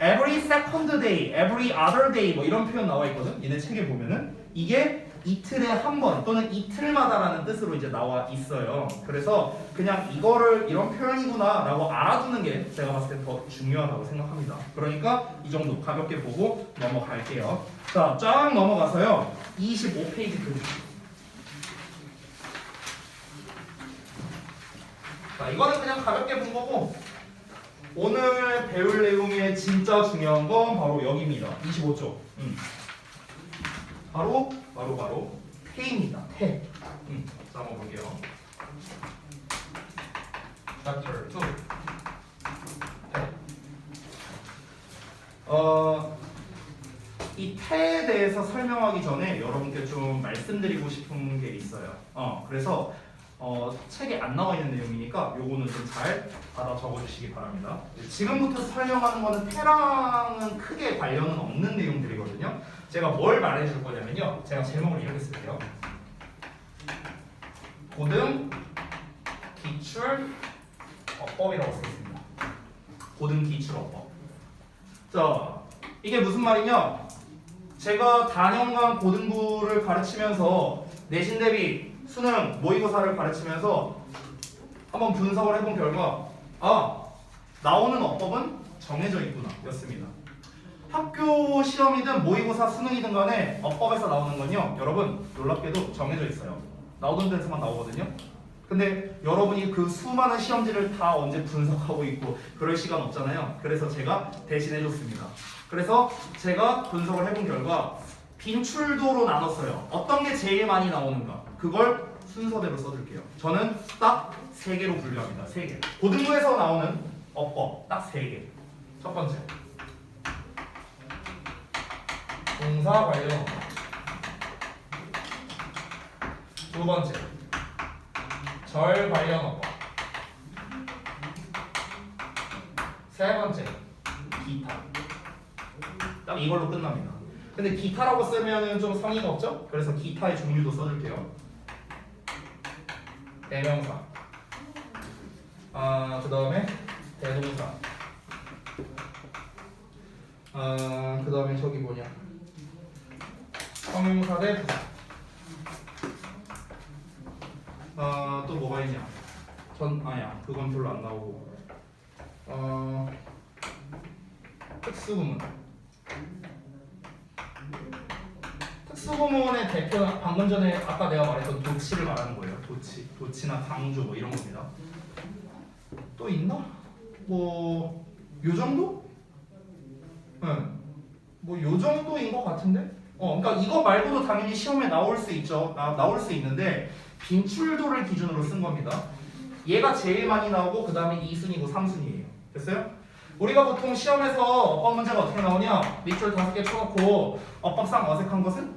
every second day, every other day 뭐 이런 표현 나와 있거든. 얘네 책에 보면은 이게 이틀에 한 번 또는 이틀마다라는 뜻으로 이제 나와 있어요. 그래서 그냥 이거를 이런 표현이구나라고 알아두는 게 제가 봤을 때 더 중요하다고 생각합니다. 그러니까 이 정도 가볍게 보고 넘어갈게요. 자, 쫙 넘어가서요. 25페이지 글. 자, 이거는 그냥 가볍게 본 거고 오늘 배울 내용의 진짜 중요한 건 바로 여기입니다. 25쪽. 바로 태입니다. 태. 자, 한번 볼게요. Chapter 2. 태. 이 태에 대해서 설명하기 전에 여러분께 좀 말씀드리고 싶은 게 있어요. 그래서 책에 안 나와 있는 내용이니까 요거는 좀 잘 받아 적어주시기 바랍니다. 지금부터 설명하는 거는 태랑은 크게 관련은 없는 내용들이거든요. 제가 뭘 말해줄 거냐면요. 제가 제목을 이렇게 쓸게요. 고등 기출 어법이라고 쓰겠습니다. 고등 기출 어법. 자, 이게 무슨 말이냐? 제가 단연간 고등부를 가르치면서 내신 대비 수능 모의고사를 가르치면서 한번 분석을 해본 결과 나오는 어법은 정해져 있구나 였습니다. 학교 시험이든 모의고사 수능이든 간에 어법에서 나오는 건요 여러분 놀랍게도 정해져 있어요. 나오던 데서만 나오거든요. 근데 여러분이 그 수많은 시험지를 다 언제 분석하고 있고 그럴 시간 없잖아요. 그래서 제가 대신 해줬습니다. 그래서 제가 분석을 해본 결과 빈출도로 나눴어요. 어떤 게 제일 많이 나오는가 그걸 순서대로 써줄게요. 저는 딱 3개로 분류합니다. 3개. 고등부에서 나오는 어법 딱 3개. 첫 번째 동사 관련 어법. 두 번째, 절 관련 어법. 세 번째, 기타. 딱 이걸로 끝납니다. 근데 기타라고 쓰면은 좀 성의가 없죠? 그래서 기타의 종류도 써줄게요. 대명사. 그 다음에 대동사. 그 다음에 저기 뭐냐? 형용사 대 부사. 또 뭐가 있냐? 아니야, 그건 별로 안 나오고. 특수구문. 특수구문의 대표는 방금 전에 아까 내가 말했던 도치를 말하는 거예요. 도치나 강조 뭐 이런 겁니다. 또 있나? 뭐 요 정도? 응. 뭐 요 정도인 것 같은데? 그러니까 이거 말고도 당연히 시험에 나올 수 있죠. 나올 수 있는데 빈출도를 기준으로 쓴 겁니다. 얘가 제일 많이 나오고 그 다음에 2순위고 3순위예요. 됐어요? 우리가 보통 시험에서 어법 문제가 어떻게 나오냐? 밑줄 5개 쳐놓고 어법상 어색한 것은?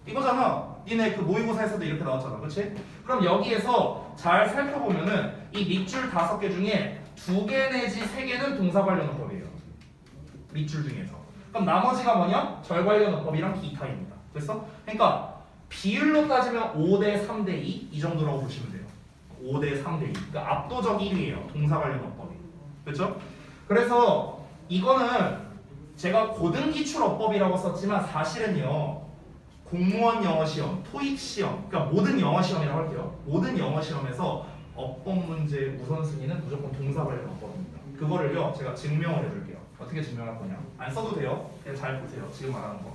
이거잖아. 니네 그 모의고사에서도 이렇게 나왔잖아. 그치? 그럼 여기에서 잘 살펴보면은 이 밑줄 5개 중에 2개 내지 3개는 동사 관련 어법이에요. 밑줄 중에서. 그럼 나머지가 뭐냐? 절 관련 어법이랑 기타입니다. 됐어? 그러니까 비율로 따지면 5대 3대 2 이 정도라고 보시면 돼요. 5대 3대 2. 그러니까 압도적 1위예요. 동사 관련 어법이. 그렇죠? 그래서 이거는 제가 고등기출 어법이라고 썼지만 사실은요. 공무원 영어 시험, 토익 시험, 그러니까 모든 영어 시험이라고 할게요. 모든 영어 시험에서 어법 문제 우선순위는 무조건 동사 관련 어법입니다. 그거를요 제가 증명을 해줄게요. 어떻게 증명할 거냐? 안 써도 돼요. 그냥 잘 보세요. 지금 말하는 거.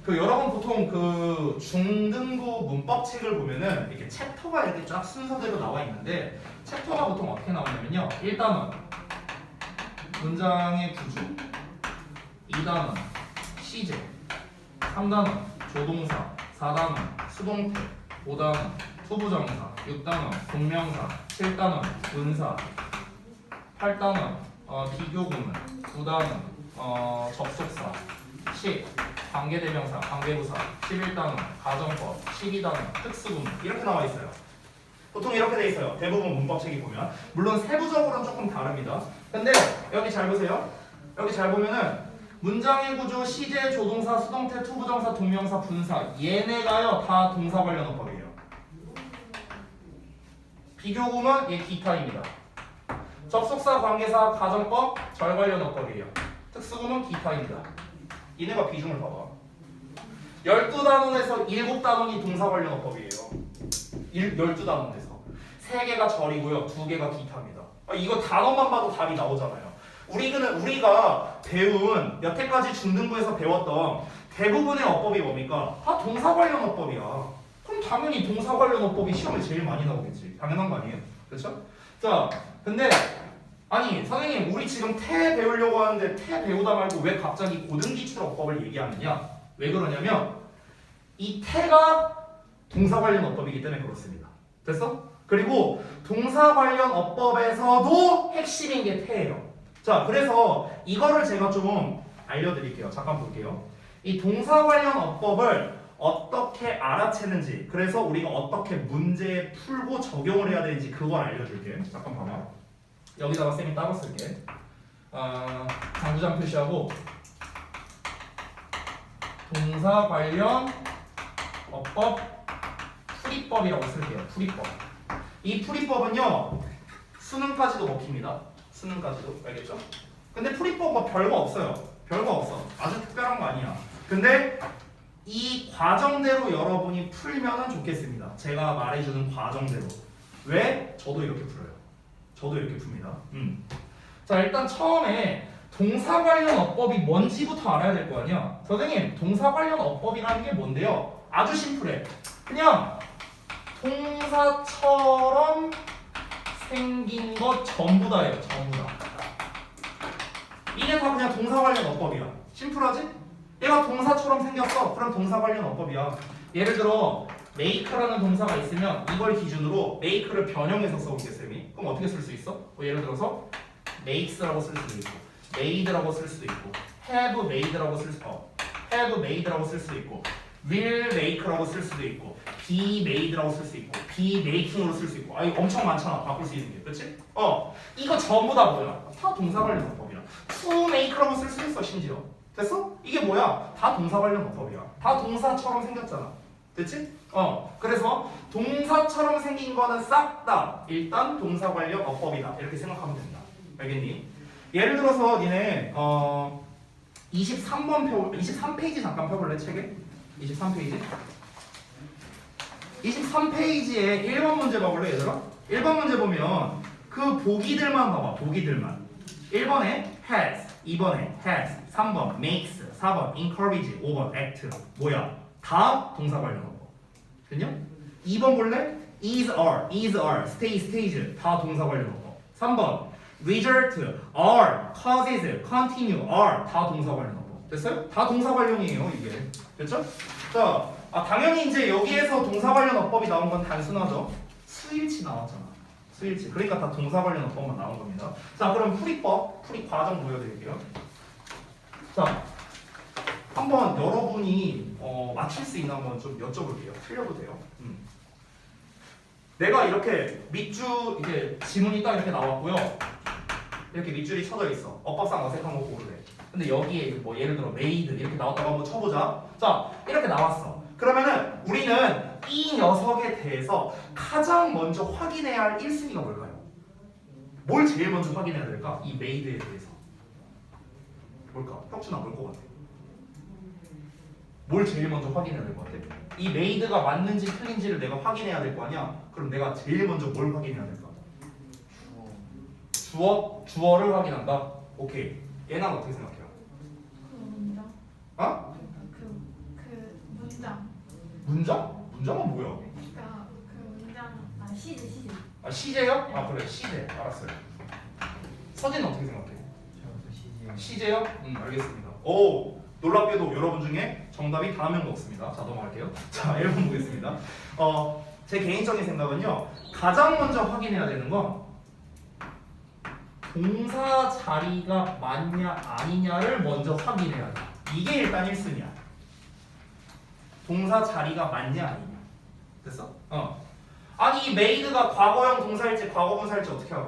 여러분 보통 그 중등부 문법책을 보면은 이렇게 챕터가 이렇게 쫙 순서대로 나와 있는데 챕터가 보통 어떻게 나오냐면요. 1단원 문장의 구조, 2단원 시제, 3단원 조동사, 4단원 수동태, 5단원 투부정사, 6단원 동명사, 7단원 문사, 8단원 비교구문, 9단원 접속사, 10 관계대명사, 관계부사, 11단원 가정법, 12단원 특수구문 이렇게 나와 있어요. 보통 이렇게 돼 있어요. 대부분 문법책이 보면. 물론 세부적으로는 조금 다릅니다. 근데 여기 잘 보세요. 여기 잘 보면은 문장의 구조, 시제, 조동사, 수동태, 투부정사, 동명사, 분사 얘네가요 다 동사 관련 어법이에요. 비교구문 얘 기타입니다. 접속사, 관계사, 가정법, 절 관련 어법이에요. 특수구문 기타입니다. 얘네가 비중을 봐봐. 12단원에서 7단원이 동사 관련 어법이에요. 12단원에서 3개가 절이고요 2개가 기타입니다. 이거 단어만 봐도 답이 나오잖아요. 우리가 배운 여태까지 중등부에서 배웠던 대부분의 어법이 뭡니까? 다 동사 관련 어법이야. 그럼 당연히 동사 관련 어법이 시험에 제일 많이 나오겠지. 당연한 거 아니에요? 그렇죠? 자, 근데 아니 선생님 우리 지금 태 배우려고 하는데 태 배우다 말고 왜 갑자기 고등기출 어법을 얘기하느냐? 왜 그러냐면 이 태가 동사 관련 어법이기 때문에 그렇습니다. 됐어? 그리고 동사 관련 어법에서도 핵심인 게 태예요. 자, 그래서 이거를 제가 좀 알려드릴게요. 잠깐 볼게요. 이 동사 관련 어법을 어떻게 알아채는지, 그래서 우리가 어떻게 문제 풀고 적용을 해야 되는지 그걸 알려줄게. 잠깐 봐봐. 여기다가 쌤이 따로 쓸게. 강조장 표시하고 동사 관련 어법 풀이법이라고 쓸게요. 풀이법. 이 풀이법은요 수능까지도 먹힙니다. 수능까지도. 알겠죠? 근데 풀이법 뭐 별거 없어요. 별거 없어. 아주 특별한 거 아니야. 근데 이 과정대로 여러분이 풀면은 좋겠습니다. 제가 말해주는 과정대로. 왜? 저도 이렇게 풀어요. 저도 이렇게 풉니다. 자, 일단 처음에 동사 관련 어법이 뭔지부터 알아야 될 거 아니야. 선생님, 동사 관련 어법이라는 게 뭔데요? 아주 심플해. 그냥 동사처럼 생긴 것 전부 다예요. 전부 다. 이게 다 그냥 동사 관련 어법이야. 심플하지? 얘가 동사처럼 생겼어. 그럼 동사 관련 어법이야. 예를 들어 make라는 동사가 있으면 이걸 기준으로 make를 변형해서 써볼게 쌤이. 그럼 어떻게 쓸 수 있어? 예를 들어서 makes라고 쓸 수도 있고 made라고 쓸 수도 있고 have made라고 쓸 수도 있고 have made라고 쓸 수도 있고 will make라고 쓸 수도 있고 be made라고 쓸 수 있고 be making으로 쓸 수 있고 이거 엄청 많잖아 바꿀 수 있는 게 그렇지? 이거 전부 다 뭐야? 다 동사 관련 어법이야 to make라고 쓸 수 있어 심지어 됐어? 이게 뭐야? 다 동사 관련 어법이야 다 동사처럼 생겼잖아 됐지? 그래서 동사처럼 생긴 거는 싹 다 일단 동사 관련 어법이다 이렇게 생각하면 된다 알겠니? 예를 들어서 니네 23페이지 잠깐 펴볼래 책에? 23페이지 23페이지에 1번 문제 봐볼래 얘들아? 1번 문제 보면 그 보기들만 봐봐 보기들만 1번에 has 2번에 has 3번 makes 4번 encourage 5번 act 뭐야? 다 동사 관련 어법 됐냐? 2번 볼래? is are stay stage 다 동사 관련 어법 3번 result are causes continue are 다 동사 관련 어법 됐어요? 다 동사 관련이에요 이게 됐죠? 자, 당연히 이제 여기에서 동사 관련 어법이 나온 건 단순하죠 수일치 나왔잖아 수일치 그러니까 다 동사 관련 어법만 나온 겁니다 자 그럼 풀이법 풀이 과정 보여드릴게요 자 한번 여러분이 맞출 수 있나 한번 좀 여쭤볼게요 틀려도 돼요 내가 이렇게 밑줄 이게 지문이 딱 이렇게 나왔고요 이렇게 밑줄이 쳐져 있어 어법상 어색한 거 고르래 근데 여기에 뭐 예를 들어 made 이렇게 나왔다고 한번 쳐보자 자 이렇게 나왔어 그러면은 우리는 이 녀석에 대해서 가장 먼저 확인해야 할 1순위가 뭘까요? 뭘 제일 먼저 확인해야 될까? 이 made에 대해서 뭘까? 혁준아 뭘 것 같아? 뭘 제일 먼저 확인해야 될 것 같아? 이 made가 맞는지 틀린지를 내가 확인해야 될 거 아니야? 그럼 내가 제일 먼저 뭘 확인해야 될까? 주어를 확인한다? 오케이 얘는 어떻게 생각해요? 그 문장. 어? 그 문장. 문장? 문장은 뭐야? 그러니까 그 문장 시제. 시제요? 그래 시제 알았어요 서진은 어떻게 생각해? 저도 CG 시제요? 알겠습니다 오 놀랍게도 여러분 중에 정답이 단 한 명도 없습니다 자 넘어갈게요 자 1번 보겠습니다 제 개인적인 생각은요 가장 먼저 확인해야 되는 건 동사 자리가 맞냐 아니냐를 먼저 확인해야 돼 이게 일단 1순위야 동사 자리가 맞냐 아니냐 됐어? 아니 이 made가 과거형 동사일지 과거분사일지 어떻게 알아?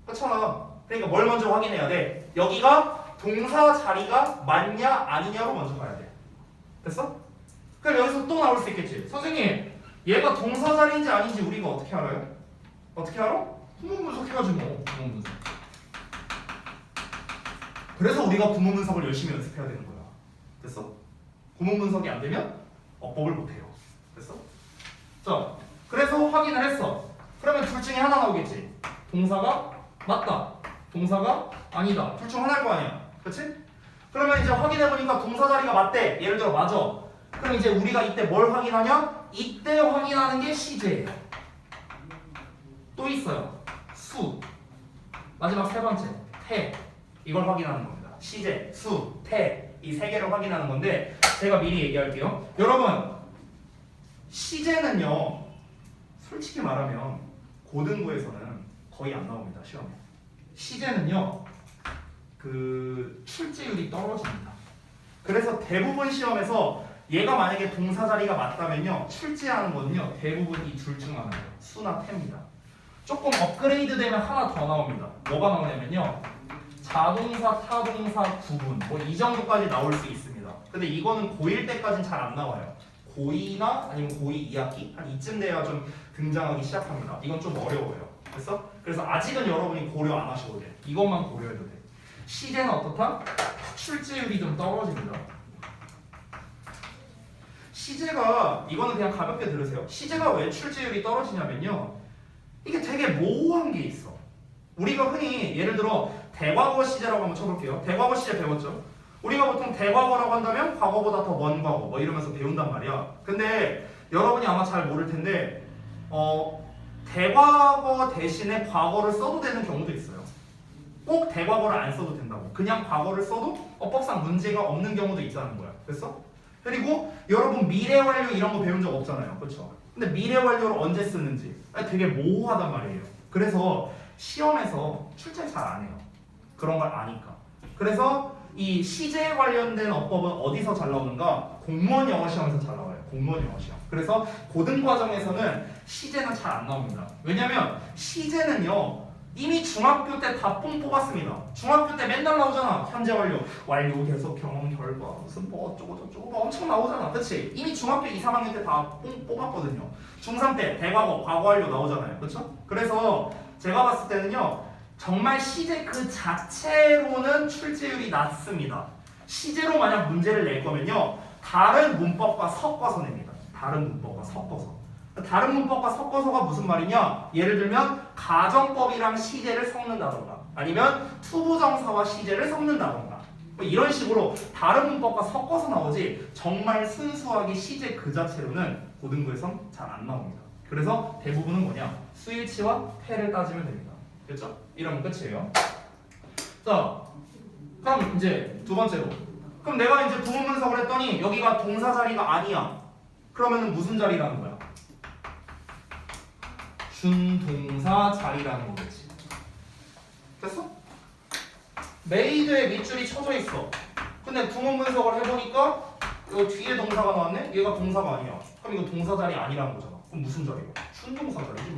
그렇잖아 그러니까 뭘 먼저 확인해야 돼? 여기가 동사 자리가 맞냐 아니냐로 먼저 가야 돼 됐어? 그럼 여기서 또 나올 수 있겠지 선생님 얘가 동사 자리인지 아닌지 우리가 어떻게 알아요? 어떻게 알아? 구문 분석해가지고 뭐 구문 분석 그래서 우리가 구문 분석을 열심히 연습해야 되는 거야 됐어? 구문 분석이 안 되면 어법을 못해요 됐어? 자 그래서 확인을 했어 그러면 둘 중에 하나 나오겠지 동사가 맞다 동사가 아니다 둘 중 하나일 거 아니야 그치? 그러면 이제 확인해보니까 동사 자리가 맞대 예를 들어 맞아 그럼 이제 우리가 이때 뭘 확인하냐? 이때 확인하는 게 시제예요 또 있어요 수 마지막 세 번째 태 이걸 확인하는 겁니다 시제, 수, 태 이 세 개를 확인하는 건데 제가 미리 얘기할게요 여러분 시제는요 솔직히 말하면 고등부에서는 거의 안 나옵니다 시험에 시제는요 그 출제율이 떨어집니다 그래서 대부분 시험에서 얘가 만약에 동사 자리가 맞다면요 출제하는 거는요 대부분 이 둘 중 하나예요 수나 태입니다 조금 업그레이드 되면 하나 더 나옵니다 뭐가 나오냐면요 자동사, 타동사 구분 뭐 이 정도까지 나올 수 있습니다 근데 이거는 고1 때까지는 잘 안 나와요 고2나 아니면 고2 2학기 한 이쯤 돼야 좀 등장하기 시작합니다 이건 좀 어려워요 됐어? 그래서 아직은 여러분이 고려 안 하셔도 돼 이것만 고려해도 돼 시제는 어떻다? 출제율이 좀 떨어집니다 시제가 이거는 그냥 가볍게 들으세요 시제가 왜 출제율이 떨어지냐면요 이게 되게 모호한 게 있어 우리가 흔히 예를 들어 대과거 시제라고 한번 쳐볼게요 대과거 시제 배웠죠? 우리가 보통 대과거라고 한다면 과거보다 더 먼 과거 뭐 이러면서 배운단 말이야 근데 여러분이 아마 잘 모를 텐데 대과거 대신에 과거를 써도 되는 경우도 있어요 꼭 대과거를 안 써도 된다고 그냥 과거를 써도 어법상 문제가 없는 경우도 있다는 거야 됐어? 그리고 여러분 미래 완료 이런 거 배운 적 없잖아요 그렇죠? 근데 미래 완료를 언제 쓰는지 되게 모호하단 말이에요 그래서 시험에서 출제 잘 안 해요 그런 걸 아니까 그래서 이 시제에 관련된 어법은 어디서 잘 나오는가? 공무원 영어 시험에서 잘 나와요. 공무원 영어 시험. 그래서 고등 과정에서는 시제는 잘 안 나옵니다. 왜냐면 시제는요 이미 중학교 때 다 뽕 뽑았습니다. 중학교 때 맨날 나오잖아. 현재 완료, 완료 계속 경험 결과 무슨 뭐 어쩌고 저쩌고 뭐 엄청 나오잖아. 그치? 이미 중학교 2, 3학년 때 다 뽕 뽑았거든요. 중3 때 대과거, 과거 완료 나오잖아요. 그쵸? 그래서 제가 봤을 때는요 정말 시제 그 자체로는 출제율이 낮습니다. 시제로 만약 문제를 낼 거면요 다른 문법과 섞어서 냅니다. 다른 문법과 섞어서. 다른 문법과 섞어서가 무슨 말이냐? 예를 들면 가정법이랑 시제를 섞는다던가 아니면 투부정사와 시제를 섞는다던가 뭐 이런 식으로 다른 문법과 섞어서 나오지 정말 순수하게 시제 그 자체로는 고등부에선 잘 안 나옵니다. 그래서 대부분은 뭐냐? 수일치와 태를 따지면 됩니다. 됐죠? 이러면 끝이에요. 자, 그럼 이제 두 번째로 그럼 내가 이제 부분 분석을 했더니 여기가 동사 자리가 아니야. 그러면은 무슨 자리라는 거야? 준동사 자리라는 거겠지. 됐어? 메이드에 밑줄이 쳐져 있어. 근데 구문 분석을 해보니까 이 뒤에 동사가 나왔네? 얘가 동사가 아니야. 그럼 이거 동사 자리 아니라는 거잖아. 그럼 무슨 자리야? 준동사 자리지.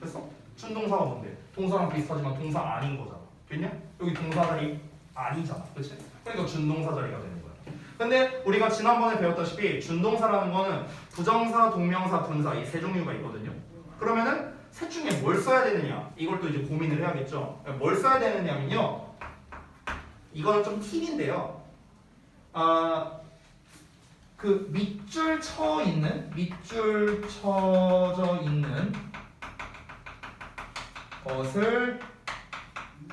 됐어? 준동사가 뭔데? 동사랑 비슷하지만 동사 아닌 거잖아. 됐냐? 여기 동사 자리 아니잖아. 그치? 그러니까 준동사 자리가 되는 거야. 근데 우리가 지난번에 배웠다시피 준동사라는 거는 부정사, 동명사, 분사 이 세 종류가 있거든요. 그러면은 셋 중에 뭘 써야 되느냐? 이걸 또 이제 고민을 해야겠죠. 뭘 써야 되느냐면요. 이거는 좀 팁인데요. 그 밑줄 쳐져 있는 것을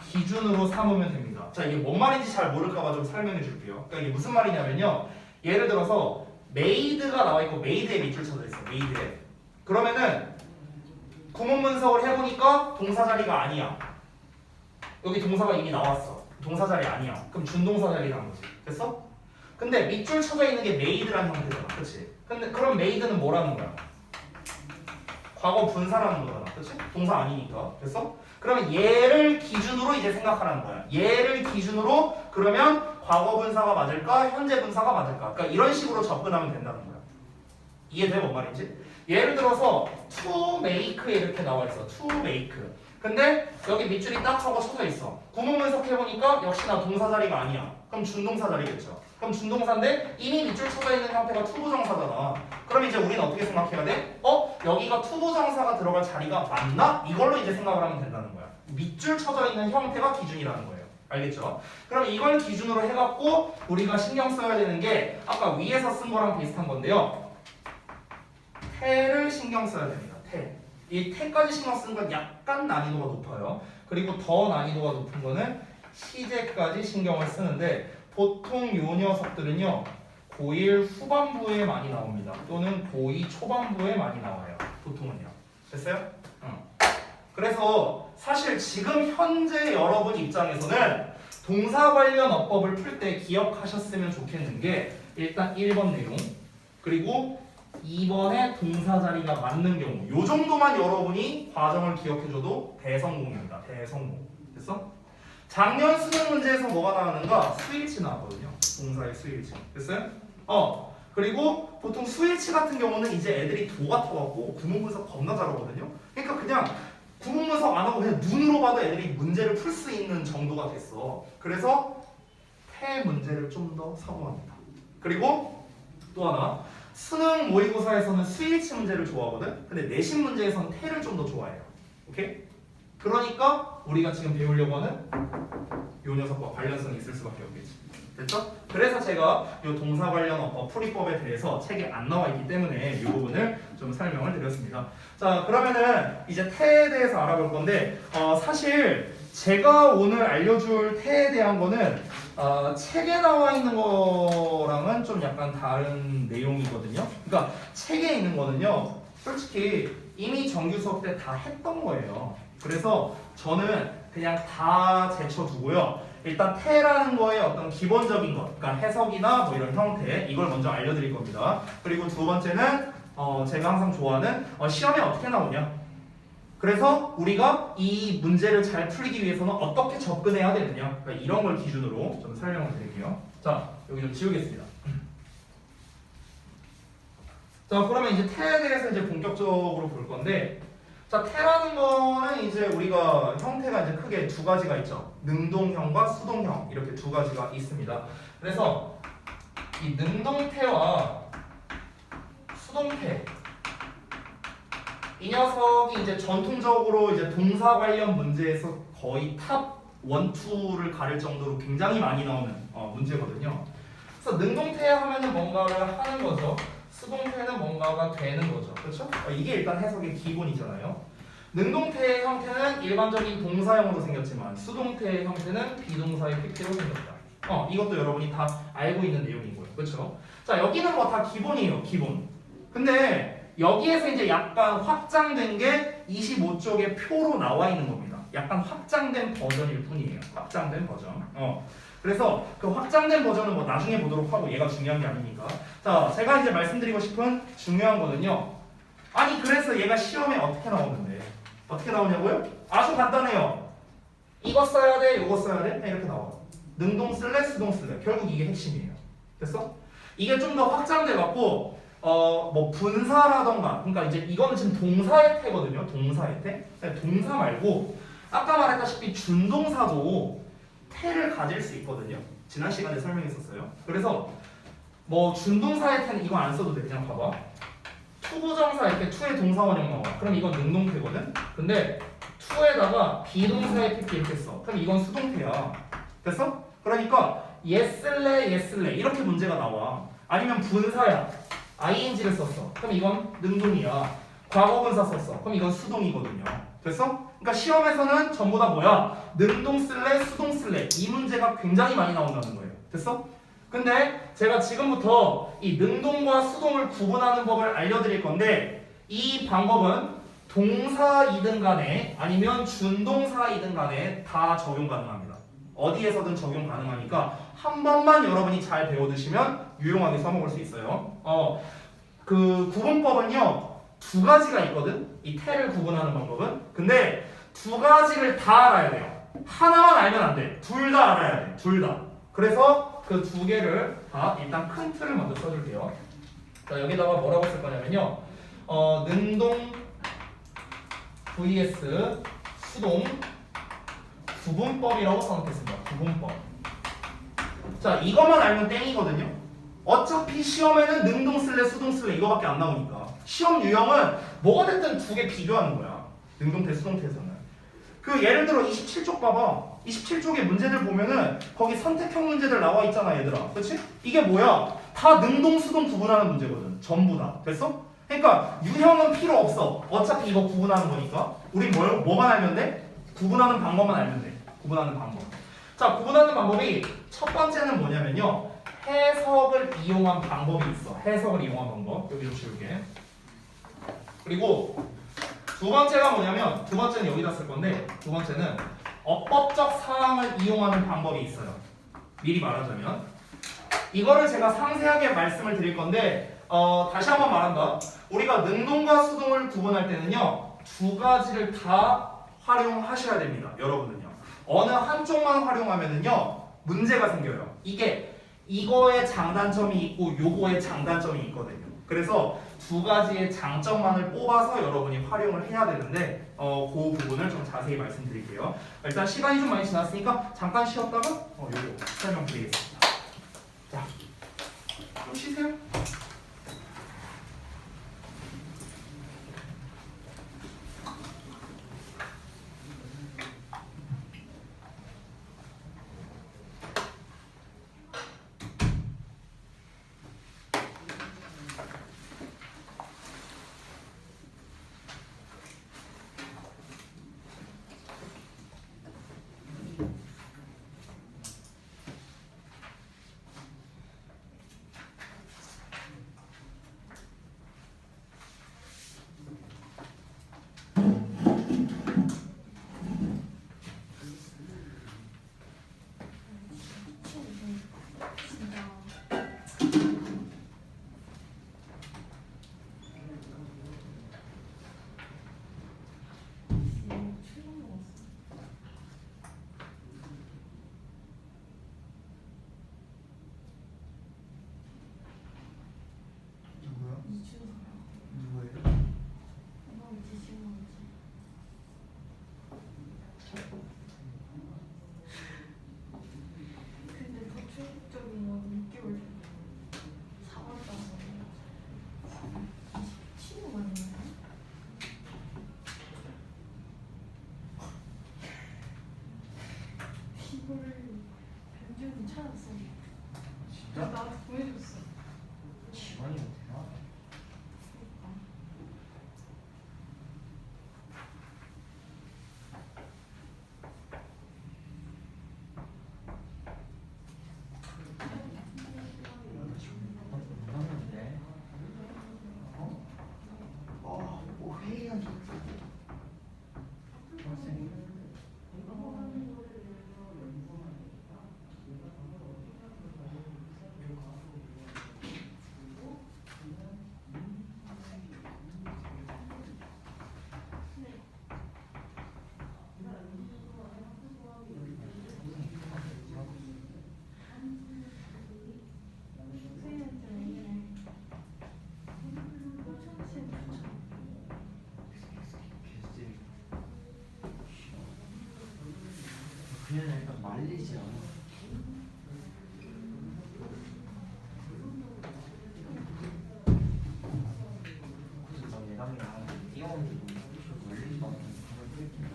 기준으로 삼으면 됩니다. 자, 이게 뭔 말인지 잘 모를까봐 좀 설명해 줄게요. 그러니까 이게 무슨 말이냐면요. 예를 들어서 메이드가 나와 있고 메이드에 밑줄 쳐져 있어. 메이드에. 그러면은 구문 분석을 해보니까 동사 자리가 아니야. 여기 동사가 이미 나왔어. 동사 자리 아니야. 그럼 준동사 자리라는 거지. 됐어? 근데 밑줄 쳐져 있는 게 메이드라는 형태잖아. 그치? 근데 그럼 메이드는 뭐라는 거야? 과거 분사라는 거잖아. 그치? 동사 아니니까. 됐어? 그러면 얘를 기준으로 이제 생각하라는 거야. 얘를 기준으로 그러면 과거 분사가 맞을까? 현재 분사가 맞을까? 그러니까 이런 식으로 접근하면 된다는 거야. 이해돼? 뭔 말인지? 예를 들어서 to make 이렇게 나와 있어. to make. 근데 여기 밑줄이 딱 하고 쳐져 있어. 구문 분석해보니까 역시나 동사 자리가 아니야. 그럼 준동사 자리겠죠. 그럼 준동사인데 이미 밑줄 쳐져 있는 형태가 투부정사잖아. 그럼 이제 우리는 어떻게 생각해야 돼? 여기가 투부정사가 들어갈 자리가 맞나? 이걸로 이제 생각을 하면 된다는 거야. 밑줄 쳐져 있는 형태가 기준이라는 거예요. 알겠죠? 그럼 이걸 기준으로 해갖고 우리가 신경 써야 되는 게 아까 위에서 쓴 거랑 비슷한 건데요. 태를 신경 써야 됩니다. 태. 이 태까지 신경 쓰는 건 약간 난이도가 높아요. 그리고 더 난이도가 높은 거는 시제까지 신경을 쓰는데 보통 요 녀석들은요 고1 후반부에 많이 나옵니다. 또는 고2 초반부에 많이 나와요. 보통은요. 됐어요? 그래서 사실 지금 현재 여러분 입장에서는 동사 관련 어법을 풀 때 기억하셨으면 좋겠는 게 일단 1번 내용 그리고 2번에 동사 자리가 맞는 경우 요 정도만 여러분이 과정을 기억해줘도 대성공입니다. 대성공. 됐어? 작년 수능 문제에서 뭐가 나왔는가? 수일치 나왔거든요. 동사의 수일치. 됐어요? 그리고 보통 수일치 같은 경우는 이제 애들이 도 같아갖고 구문 분석 겁나 잘하거든요. 그러니까 그냥 구문 분석 안 하고 그냥 눈으로 봐도 애들이 문제를 풀 수 있는 정도가 됐어. 그래서 태 문제를 좀 더 사고합니다. 그리고 또 하나 수능 모의고사에서는 수일치 문제를 좋아하거든. 근데 내신 문제에서는 태를 좀 더 좋아해요. 오케이? 그러니까 우리가 지금 배우려고 하는 요 녀석과 관련성이 있을 수밖에 없겠지. 됐죠? 그래서 제가 요 동사 관련 어법 풀이법에 대해서 책에 안 나와 있기 때문에 이 부분을 좀 설명을 드렸습니다. 자, 그러면은 이제 태에 대해서 알아볼 건데 사실 제가 오늘 알려줄 태에 대한 거는 책에 나와 있는 거랑은 좀 약간 다른 내용이거든요. 그러니까 책에 있는 거는요, 솔직히 이미 정규 수업 때 다 했던 거예요. 그래서 저는 그냥 다 제쳐두고요. 일단 태라는 거의 어떤 기본적인 것, 그러니까 해석이나 뭐 이런 형태, 이걸 먼저 알려드릴 겁니다. 그리고 두 번째는 제가 항상 좋아하는 시험에 어떻게 나오냐? 그래서 우리가 이 문제를 잘 풀기 위해서는 어떻게 접근해야 되느냐, 그러니까 이런 걸 기준으로 좀 설명을 드릴게요. 자, 여기 좀 지우겠습니다. 자, 그러면 이제 태에 대해서 이제 본격적으로 볼 건데, 자, 태라는 거는 이제 우리가 형태가 이제 크게 두 가지가 있죠. 능동형과 수동형 이렇게 두 가지가 있습니다. 그래서 이 능동태와 수동태, 이 녀석이 이제 전통적으로 이제 동사 관련 문제에서 거의 탑 1, 2를 가릴 정도로 굉장히 많이 나오는 문제거든요. 그래서 능동태 하면은 뭔가를 하는 거죠. 수동태는 뭔가가 되는 거죠. 그렇죠? 이게 일단 해석의 기본이잖아요. 능동태의 형태는 일반적인 동사형으로 생겼지만 수동태의 형태는 비동사의 PP로 생겼다. 이것도 여러분이 다 알고 있는 내용이고요. 그렇죠? 자, 여기는 뭐 다 기본이에요. 기본. 근데 여기에서 이제 약간 확장된 게 25쪽의 표로 나와 있는 겁니다. 약간 확장된 버전일 뿐이에요. 확장된 버전. 그래서 그 확장된 버전은 뭐 나중에 보도록 하고 얘가 중요한 게 아니니까. 자, 제가 이제 말씀드리고 싶은 중요한 거는요. 아니 그래서 얘가 시험에 어떻게 나오는데? 어떻게 나오냐고요? 아주 간단해요. 이거 써야 돼, 이거 써야 돼? 이렇게 나와. 능동 쓸래, 수동 쓸래. 결국 이게 핵심이에요. 됐어? 이게 좀 더 확장돼 갖고 뭐 분사라던가, 그러니까 이제 이거는 지금 동사의 태거든요. 동사의 태. 동사 말고 아까 말했다시피 준동사도 태를 가질 수 있거든요. 지난 시간에 설명했었어요. 그래서 뭐 준동사의 태는 이거 안 써도 돼. 그냥 봐봐. 투부정사의 태, 투의 동사원형 나와. 그럼 이건 능동태거든. 근데 투에다가 비동사의 PP 이렇게 써. 그럼 이건 수동태야. 됐어? 그러니까 얘 쓸래, 얘 쓸래 이렇게 문제가 나와. 아니면 분사야. ing를 썼어. 그럼 이건 능동이야. 과거분사 썼어. 그럼 이건 수동이거든요. 됐어? 그러니까 시험에서는 전부 다 뭐야? 능동 쓸래, 수동 쓸래. 이 문제가 굉장히 많이 나온다는 거예요. 됐어? 근데 제가 지금부터 이 능동과 수동을 구분하는 법을 알려드릴 건데, 이 방법은 동사이든 간에 아니면 준동사이든 간에 다 적용 가능합니다. 어디에서든 적용 가능하니까 한 번만 여러분이 잘 배워두시면 유용하게 써먹을 수 있어요. 그 구분법은요 두 가지가 있거든. 이 태를 구분하는 방법은. 근데 두 가지를 다 알아야 돼요. 하나만 알면 안 돼. 둘 다 알아야 돼. 둘 다. 그래서 그 두 개를 다 일단 큰 틀을 먼저 써줄게요. 자, 여기다가 뭐라고 쓸 거냐면요. 능동 vs 수동 구분법이라고 써놓겠습니다. 구분법. 자, 이것만 알면 땡이거든요. 어차피 시험에는 능동 쓸래 수동 쓸래 이거밖에 안 나오니까 시험 유형은 뭐가 됐든 두 개 비교하는 거야. 능동태 수동태에서는. 그 예를 들어 27쪽 봐봐. 27쪽의 문제들 보면은 거기 선택형 문제들 나와 있잖아 얘들아. 그렇지? 이게 뭐야? 다 능동 수동 구분하는 문제거든. 전부 다. 됐어? 그러니까 유형은 필요 없어. 어차피 이거 구분하는 거니까. 우리 뭐만 알면 돼? 구분하는 방법만 알면 돼. 구분하는 방법. 자, 구분하는 방법이 첫 번째는 뭐냐면요. 해석을 이용한 방법이 있어. 해석을 이용한 방법. 여기 좀 지울게. 그리고 두 번째가 뭐냐면, 두 번째는 여기다 쓸 건데, 두 번째는 어법적 사항을 이용하는 방법이 있어요. 미리 말하자면. 이거를 제가 상세하게 말씀을 드릴 건데, 다시 한번 말한다. 우리가 능동과 수동을 구분할 때는요, 두 가지를 다 활용하셔야 됩니다. 여러분은요. 어느 한쪽만 활용하면은요, 문제가 생겨요. 이거의 장단점이 있고 요거의 장단점이 있거든요. 그래서 두 가지의 장점만을 뽑아서 여러분이 활용을 해야 되는데 그 부분을 좀 자세히 말씀드릴게요. 일단 시간이 좀 많이 지났으니까 잠깐 쉬었다가 요거 설명드리겠습니다. 자, 좀 쉬세요. 그냥 약간 말리지 않아. 그래서 나 얘랑이랑 뛰어오는데 너무 말리지 않아. 그걸 뚫긴 해.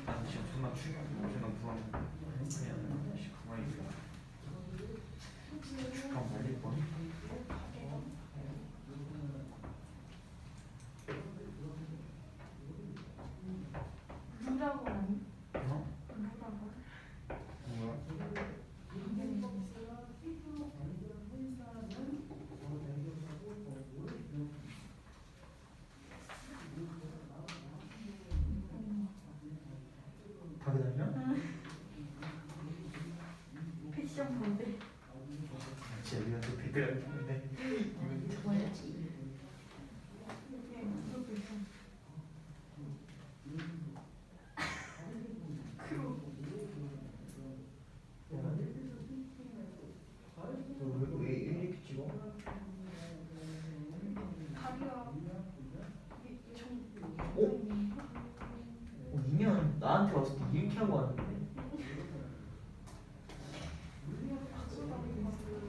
난 지금 존나 충격, 존나 불안해. 그냥 씨 가만히 있어. 주간 말릴 뻔. 루라고 아니? 어? 루라고? 뭐야? 다그다냐? 패션 모델. 진짜 우리가 또 배그였는데 이거 접어야지. 예, 그것도 있어. 크로. 너왜 이렇게 찍어? 다리가 어? 2년 나한테 왔을 때 이렇게 하고 왔는데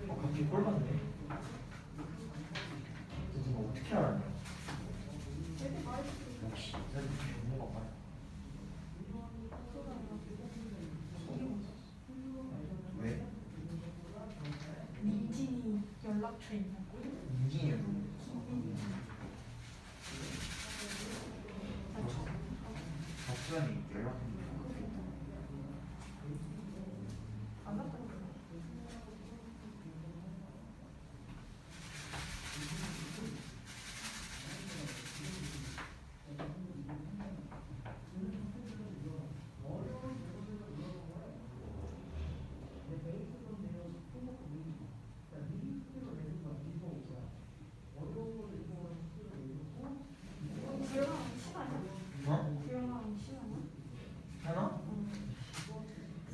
갑자기 꼴 봤네. 너 어떻게 알았냐? 역시 이 사람이 전문가 봐. 왜? 민진이 연락처 있나? 민진이 누구? 박수환이 연락한 거 안 왔다고 그래. 구형하기 싫어요? 어? 구형하기 싫어요? 하나?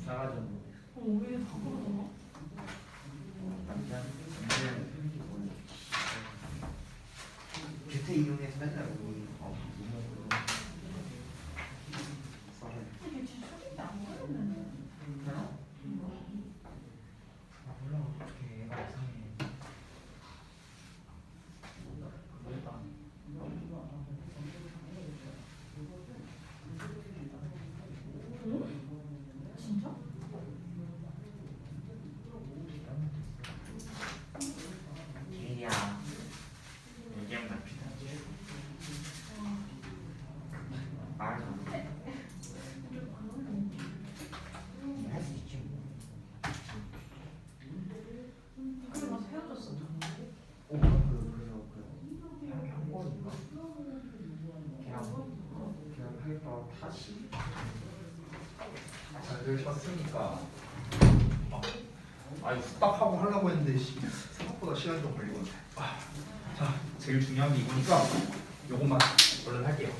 싸가지 없는 왜 바꾸는 거야? 남자 뷰티 이용해서 맨날 우리 너무 싸가지 이게 진짜 초딩이 안 걸렸는데. 하나? 아 몰라 어떻게 얘가 이상해. 진짜? 개야 얘기하면 나 피다 말도 안해. 할수 있지 뭐. 그래 맞아 헤어졌어. 오, 한 번인가? 걔랑 하겠다 다시. 잘 쳤으니까 아니 후딱 하고 하려고 했는데 생각보다 시간이 좀 걸리거든. 자 제일 중요한 게 이거니까 요것만 얼른 할게요.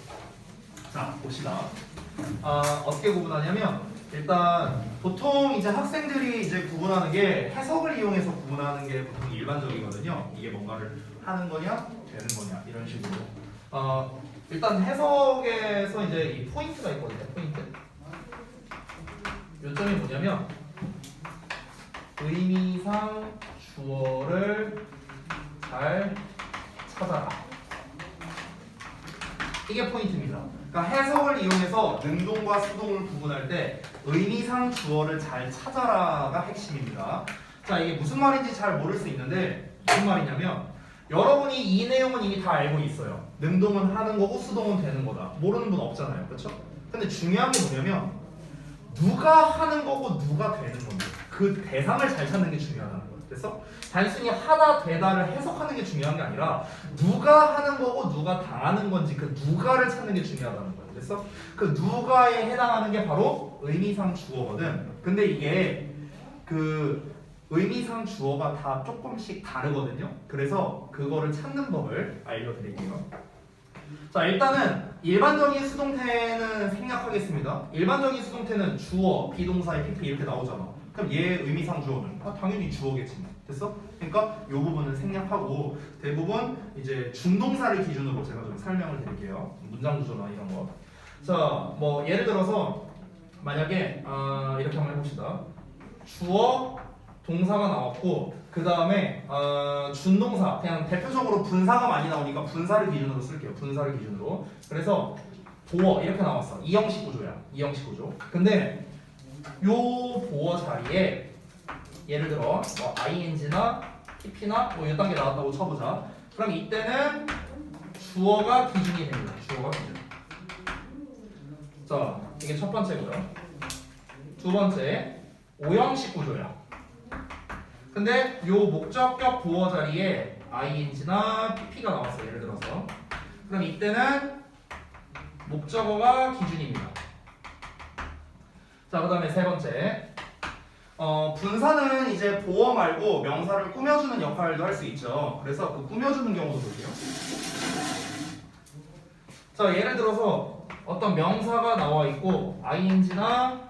자 봅시다. 어떻게 구분하냐면 일단 보통 이제 학생들이 이제 구분하는 게 해석을 이용해서 구분하는 게 보통 일반적이거든요. 이게 뭔가를 하는 거냐 되는 거냐 이런 식으로. 일단 해석에서 이제 이 포인트가 있거든요. 포인트. 요점이 뭐냐면 의미상 주어를 잘 찾아라. 이게 포인트입니다. 그러니까 해석을 이용해서 능동과 수동을 구분할 때 의미상 주어를 잘 찾아라가 핵심입니다. 자, 이게 무슨 말인지 잘 모를 수 있는데 무슨 말이냐면 여러분이 이 내용은 이미 다 알고 있어요. 능동은 하는 거고 수동은 되는 거다. 모르는 분 없잖아요. 그렇죠? 근데 중요한 게 뭐냐면 누가 하는 거고 누가 되는 건데 그 대상을 잘 찾는 게 중요하다는 거예요. 그래서 단순히 하다 되다를 해석하는 게 중요한 게 아니라 누가 하는 거고 누가 당하는 건지 그 누가를 찾는 게 중요하다는 거예요. 그래서 그 누가에 해당하는 게 바로 의미상 주어거든. 근데 이게 그 의미상 주어가 다 조금씩 다르거든요. 그래서 그거를 찾는 법을 알려드릴게요. 자, 일단은 일반적인 수동태는 생략하겠습니다. 일반적인 수동태는 주어, 비동사의 PP 이렇게 나오잖아. 그럼 얘 의미상 주어는 당연히 주어겠지. 됐어? 그러니까 이 부분은 생략하고 대부분 이제 준동사를 기준으로 제가 좀 설명을 드릴게요. 문장 구조나 이런 거. 자, 뭐 예를 들어서 만약에 이렇게 한번 해봅시다. 주어 동사가 나왔고 그 다음에 준동사 그냥 대표적으로 분사가 많이 나오니까 분사를 기준으로 쓸게요. 분사를 기준으로. 그래서 보어 이렇게 나왔어. 이 형식 구조야. 이 형식 구조. 근데 요 보어 자리에 예를 들어 뭐 ing나 pp나 뭐 이 단계 나왔다고 쳐보자. 그럼 이때는 주어가 기준이 됩니다. 주어가 기준. 자, 이게 첫 번째고요. 두 번째, 오형식 구조야. 근데 요 목적격 보어 자리에 ing나 pp가 나왔어. 예를 들어서. 그럼 이때는 목적어가 기준입니다. 자, 그 다음에 세 번째. 분사는 이제 보어 말고 명사를 꾸며주는 역할도 할 수 있죠. 그래서 그 꾸며주는 경우도 볼게요. 자, 예를 들어서 어떤 명사가 나와 있고 ing나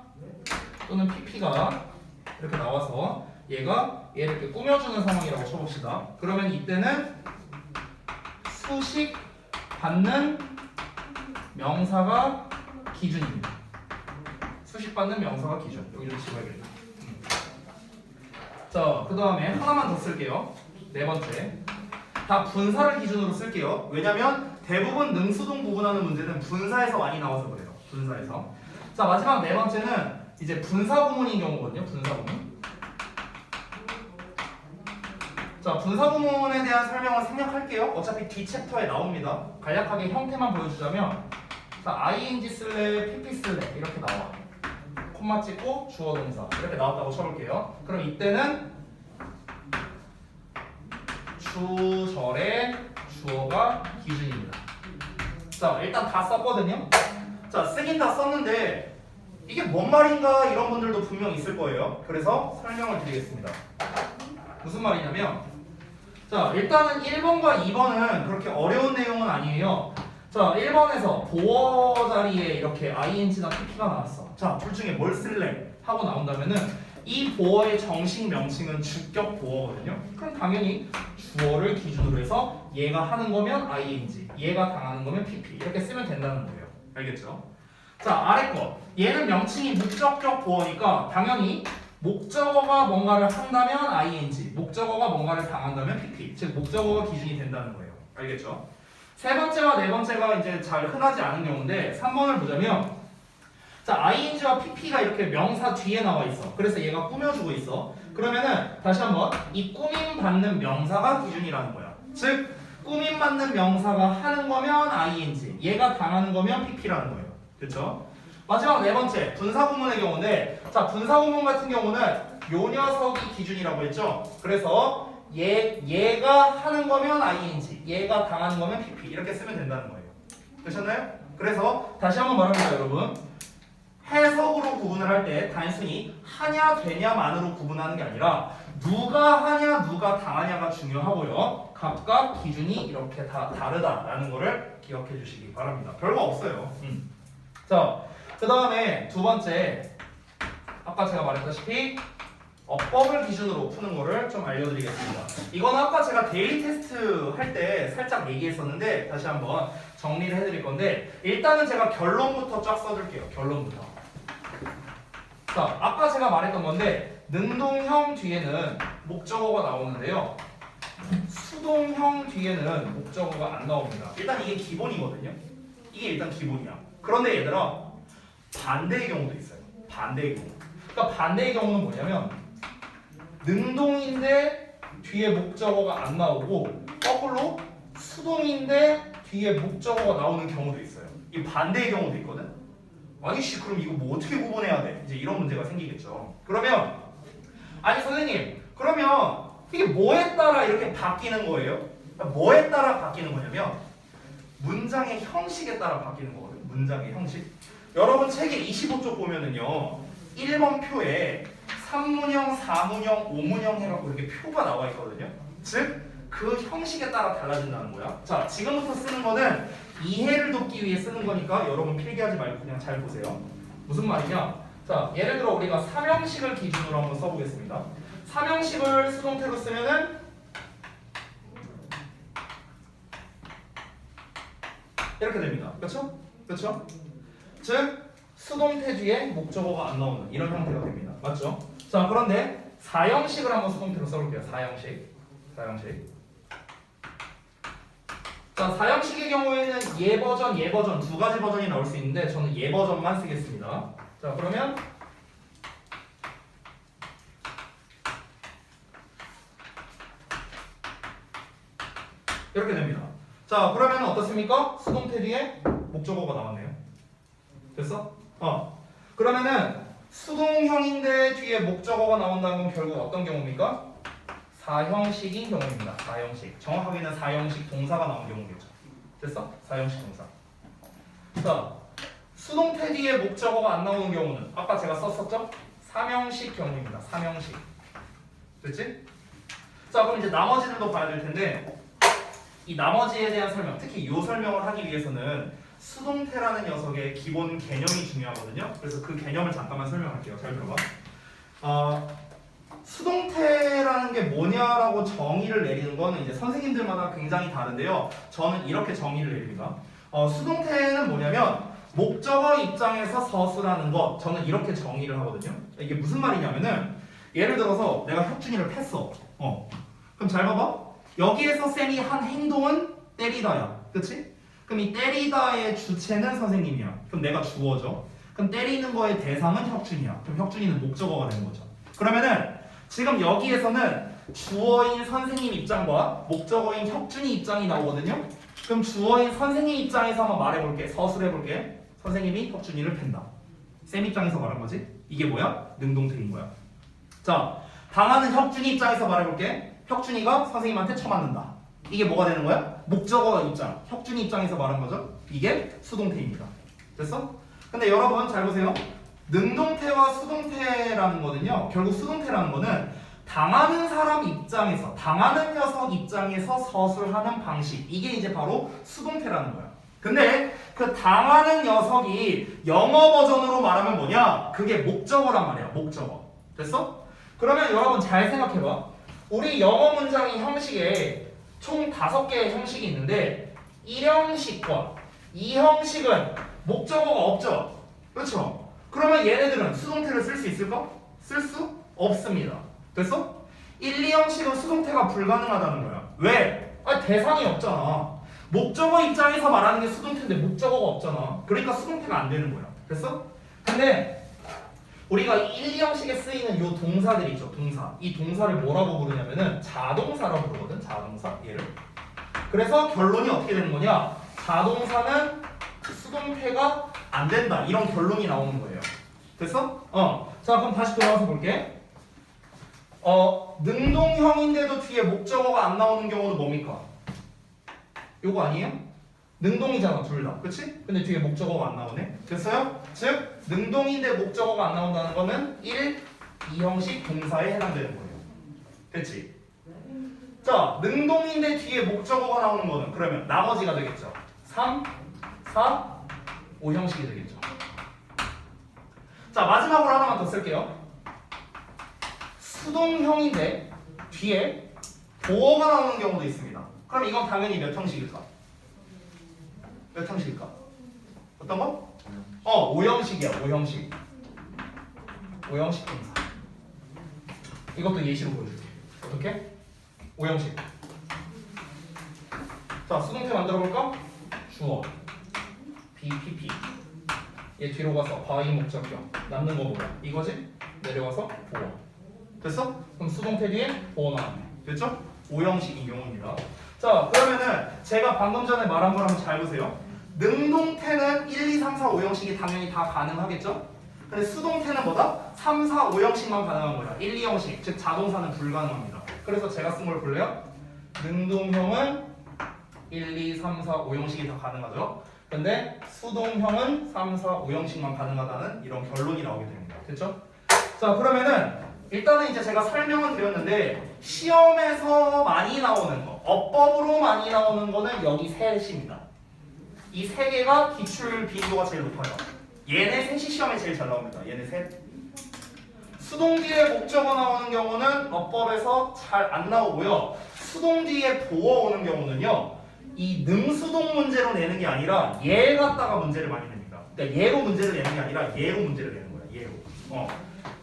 또는 pp가 이렇게 나와서 얘가 얘를 이렇게 꾸며주는 상황이라고 쳐봅시다. 그러면 이때는 수식 받는 명사가 기준입니다. 수식 받는 명사가 기준. 여기 좀 집어야겠다. 자, 그 다음에 하나만 더 쓸게요. 네 번째. 다 분사를 기준으로 쓸게요. 왜냐면 대부분 능수동 구분하는 문제는 분사에서 많이 나와서 그래요. 분사에서. 자, 마지막 네 번째는 이제 분사 구문인 경우거든요. 분사 구문. 자, 분사 구문에 대한 설명은 생략할게요. 어차피 뒤 챕터에 나옵니다. 간략하게 형태만 보여주자면 자, ing 쓸래, pp 쓸래 이렇게 나와. 콤마 찍고 주어 동사 이렇게 나왔다고 쳐볼게요. 그럼 이때는 주절의 주어가 기준입니다. 자, 일단 다 썼거든요. 자, 쓰긴 다 썼는데 이게 뭔 말인가 이런 분들도 분명 있을 거예요. 그래서 설명을 드리겠습니다. 무슨 말이냐면 자, 일단은 1번과 2번은 그렇게 어려운 내용은 아니에요. 자, 1번에서 보어 자리에 이렇게 ing나 pp가 나왔어. 자, 둘 중에 뭘 쓸래? 하고 나온다면은 이 보어의 정식 명칭은 주격 보어거든요. 그럼 당연히 주어를 기준으로 해서 얘가 하는 거면 ing, 얘가 당하는 거면 pp 이렇게 쓰면 된다는 거예요. 알겠죠? 자, 아래 거. 얘는 명칭이 목적격 보어니까 당연히 목적어가 뭔가를 한다면 ing, 목적어가 뭔가를 당한다면 pp, 즉 목적어가 기준이 된다는 거예요. 알겠죠? 세 번째와 네 번째가 이제 잘 흔하지 않은 경우인데 3번을 보자면 자, ing와 pp가 이렇게 명사 뒤에 나와 있어. 그래서 얘가 꾸며주고 있어. 그러면은 다시 한번 이 꾸밈 받는 명사가 기준이라는 거야. 즉 꾸밈 받는 명사가 하는 거면 ing, 얘가 당하는 거면 pp라는 거예요. 그렇죠? 마지막 네 번째 분사 구문의 경우인데 자, 분사 구문 같은 경우는 요 녀석이 기준이라고 했죠. 그래서 얘가 하는 거면 ing, 얘가 당하는 거면 pp 이렇게 쓰면 된다는 거예요. 되셨나요? 그래서 다시 한번 말합니다, 여러분. 해석으로 구분을 할 때 단순히 하냐 되냐만으로 구분하는 게 아니라 누가 하냐 누가 당하냐가 중요하고요. 각각 기준이 이렇게 다 다르다라는 거를 기억해 주시기 바랍니다. 별거 없어요. 자, 그 다음에 두 번째 아까 제가 말했다시피 어법을 기준으로 푸는 거를 좀 알려드리겠습니다. 이거는 아까 제가 데일리 테스트 할 때 살짝 얘기했었는데 다시 한번 정리를 해드릴 건데 일단은 제가 결론부터 쫙 써줄게요. 결론부터. 자, 아까 제가 말했던 건데 능동형 뒤에는 목적어가 나오는데요. 수동형 뒤에는 목적어가 안 나옵니다. 일단 이게 기본이거든요. 이게 일단 기본이야. 그런데 얘들아 반대의 경우도 있어요. 반대의 경우. 그러니까 반대의 경우는 뭐냐면 능동인데 뒤에 목적어가 안 나오고 거꾸로 수동인데 뒤에 목적어가 나오는 경우도 있어요. 이 반대의 경우도 있거든. 아니 씨 그럼 이거 뭐 어떻게 구분해야 돼? 이제 이런 문제가 생기겠죠. 그러면 아니 선생님 그러면 이게 뭐에 따라 이렇게 바뀌는 거예요? 그러니까 뭐에 따라 바뀌는 거냐면 문장의 형식에 따라 바뀌는 거거든요. 문장의 형식. 여러분 책에 25쪽 보면은요 1번 표에 3문형, 4문형, 5문형 해갖고 이렇게 표가 나와 있거든요. 즉 그 형식에 따라 달라진다는 거야. 자, 지금부터 쓰는 거는 이해를 돕기 위해 쓰는 거니까 여러분 필기하지 말고 그냥 잘 보세요. 무슨 말이냐? 자, 예를 들어 우리가 삼형식을 기준으로 한번 써보겠습니다. 삼형식을 수동태로 쓰면은 이렇게 됩니다. 그렇죠? 그렇죠? 즉 수동태 뒤에 목적어가 안 나오는 이런 형태가 됩니다. 맞죠? 자, 그런데 사형식을 한번 수동태로 써볼게요. 사형식. 자, 사형식의 경우에는 예 버전 두 가지 버전이 나올 수 있는데 저는 예 버전만 쓰겠습니다. 자, 그러면 이렇게 됩니다. 자, 그러면 어떻습니까? 수동태 뒤에 목적어가 나왔네요. 됐어? 그러면은 수동형인데 뒤에 목적어가 나온다는 건 결국 어떤 경우입니까? 사형식인 경우입니다. 사형식. 정확하게는 사형식 동사가 나온 경우겠죠. 됐어? 사형식 동사. 자, 수동태 뒤에 목적어가 안 나오는 경우는 아까 제가 썼었죠? 삼형식 경우입니다. 삼형식. 됐지? 자, 그럼 이제 나머지들도 봐야 될 텐데 이 나머지에 대한 설명, 특히 이 설명을 하기 위해서는 수동태라는 녀석의 기본 개념이 중요하거든요. 그래서 그 개념을 잠깐만 설명할게요. 잘 들어봐. 수동태라는 게 뭐냐라고 정의를 내리는 거는 이제 선생님들마다 굉장히 다른데요. 저는 이렇게 정의를 내립니다. 수동태는 뭐냐면 목적어 입장에서 서술하는 것. 저는 이렇게 정의를 하거든요. 이게 무슨 말이냐면은 예를 들어서 내가 혁준이를 팼어. 그럼 잘 봐봐. 여기에서 쌤이 한 행동은 때리다야. 그치? 그럼 이 때리다의 주체는 선생님이야. 그럼 내가 주어져. 그럼 때리는 거의 대상은 혁준이야. 그럼 혁준이는 목적어가 되는 거죠. 그러면은 지금 여기에서는 주어인 선생님 입장과 목적어인 혁준이 입장이 나오거든요. 그럼 주어인 선생님 입장에서 한번 말해볼게. 서술해볼게. 선생님이 혁준이를 팬다. 쌤 입장에서 말한 거지. 이게 뭐야? 능동태인 거야. 자, 당하는 혁준이 입장에서 말해볼게. 혁준이가 선생님한테 쳐맞는다. 이게 뭐가 되는 거야? 목적어 입장. 혁준이 입장에서 말한 거죠. 이게 수동태입니다. 됐어? 근데 여러분 잘 보세요. 능동태와 수동태라는 거는요. 결국 수동태라는 거는 당하는 사람 입장에서, 당하는 녀석 입장에서 서술하는 방식. 이게 이제 바로 수동태라는 거야. 근데 그 당하는 녀석이 영어 버전으로 말하면 뭐냐? 그게 목적어란 말이야. 목적어. 됐어? 그러면 여러분 잘 생각해봐. 우리 영어 문장의 형식에 총 5개의 형식이 있는데 1형식과 2형식은 목적어가 없죠? 그렇죠? 그러면 얘네들은 수동태를 쓸 수 있을까? 쓸 수 없습니다. 됐어? 1, 2형식은 수동태가 불가능하다는 거야. 왜? 대상이 없잖아. 목적어 입장에서 말하는 게 수동태인데 목적어가 없잖아. 그러니까 수동태가 안 되는 거야. 됐어? 근데 우리가 1, 2형식에 쓰이는 요 동사들 있죠. 동사. 이 동사를 뭐라고 부르냐면은 자동사라고 부르거든. 자동사. 얘를. 그래서 결론이 어떻게 되는 거냐? 자동사는 수동태가 안 된다. 이런 결론이 나오는 거예요. 됐어? 자, 그럼 다시 돌아와서 볼게. 능동형인데도 뒤에 목적어가 안 나오는 경우는 뭡니까? 요거 아니에요? 능동이잖아, 둘 다. 그치? 근데 뒤에 목적어가 안 나오네. 됐어요? 즉, 능동인데 목적어가 안 나온다는 거는 1, 2형식 동사에 해당되는 거예요. 됐지? 자, 능동인데 뒤에 목적어가 나오는 거는 그러면 나머지가 되겠죠. 3, 4, 5형식이 되겠죠. 자, 마지막으로 하나만 더 쓸게요. 수동형인데 뒤에 보어가 나오는 경우도 있습니다. 그럼 이건 당연히 몇 형식일까? 몇 형식일까? 어떤 거? 5형식이야. 5형식. 5형식 동사. 이것도 예시로 보여줄게. 어떻게? 5형식. 자, 수동태 만들어볼까? 주어 BPP. 얘 뒤로 가서 바이 목적격. 남는 거 뭐야? 이거지? 내려와서 보어. 됐어? 그럼 수동태 뒤에 보어 나왔네. 됐죠? 5형식인 경우입니다. 자, 그러면은 제가 방금 전에 말한 걸 한번 잘 보세요. 능동태는 1, 2, 3, 4, 5형식이 당연히 다 가능하겠죠? 근데 수동태는 뭐다? 3, 4, 5형식만 가능한 거야. 1, 2형식, 즉 자동사는 불가능합니다. 그래서 제가 쓴 걸 볼래요? 능동형은 1, 2, 3, 4, 5형식이 다 가능하죠? 근데 수동형은 3, 4, 5형식만 가능하다는 이런 결론이 나오게 됩니다. 됐죠? 자, 그러면은 일단은 이제 제가 설명은 드렸는데 시험에서 많이 나오는 거, 어법으로 많이 나오는 거는 여기 셋입니다. 이 세 개가 기출 빈도가 제일 높아요. 얘네 셋이 시험에 제일 잘 나옵니다. 얘네 셋. 수동 뒤에 목적어 나오는 경우는 어법에서 잘 안 나오고요. 수동 뒤에 보어 오는 경우는요. 이 능수동 문제로 내는 게 아니라 얘 갖다가 문제를 많이 냅니다. 그러니까 얘로 문제를 내는 게 아니라 얘로 문제를 내는 거야. 얘로.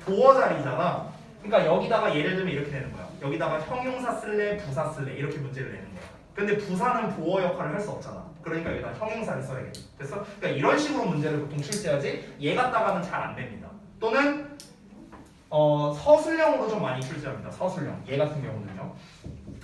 보어 자리잖아. 그러니까 여기다가 예를 들면 이렇게 내는 거야. 여기다가 형용사 쓸래, 부사 쓸래 이렇게 문제를 내는 거야. 근데 부사는 보어 역할을 할 수 없잖아. 그러니까 여기다 형용사를 써야겠지. 됐어? 그러니까 이런 식으로 문제를 보통 출제하지 얘 갖다가는 잘 안 됩니다. 또는 서술형으로 좀 많이 출제합니다. 서술형. 얘 같은 경우는요.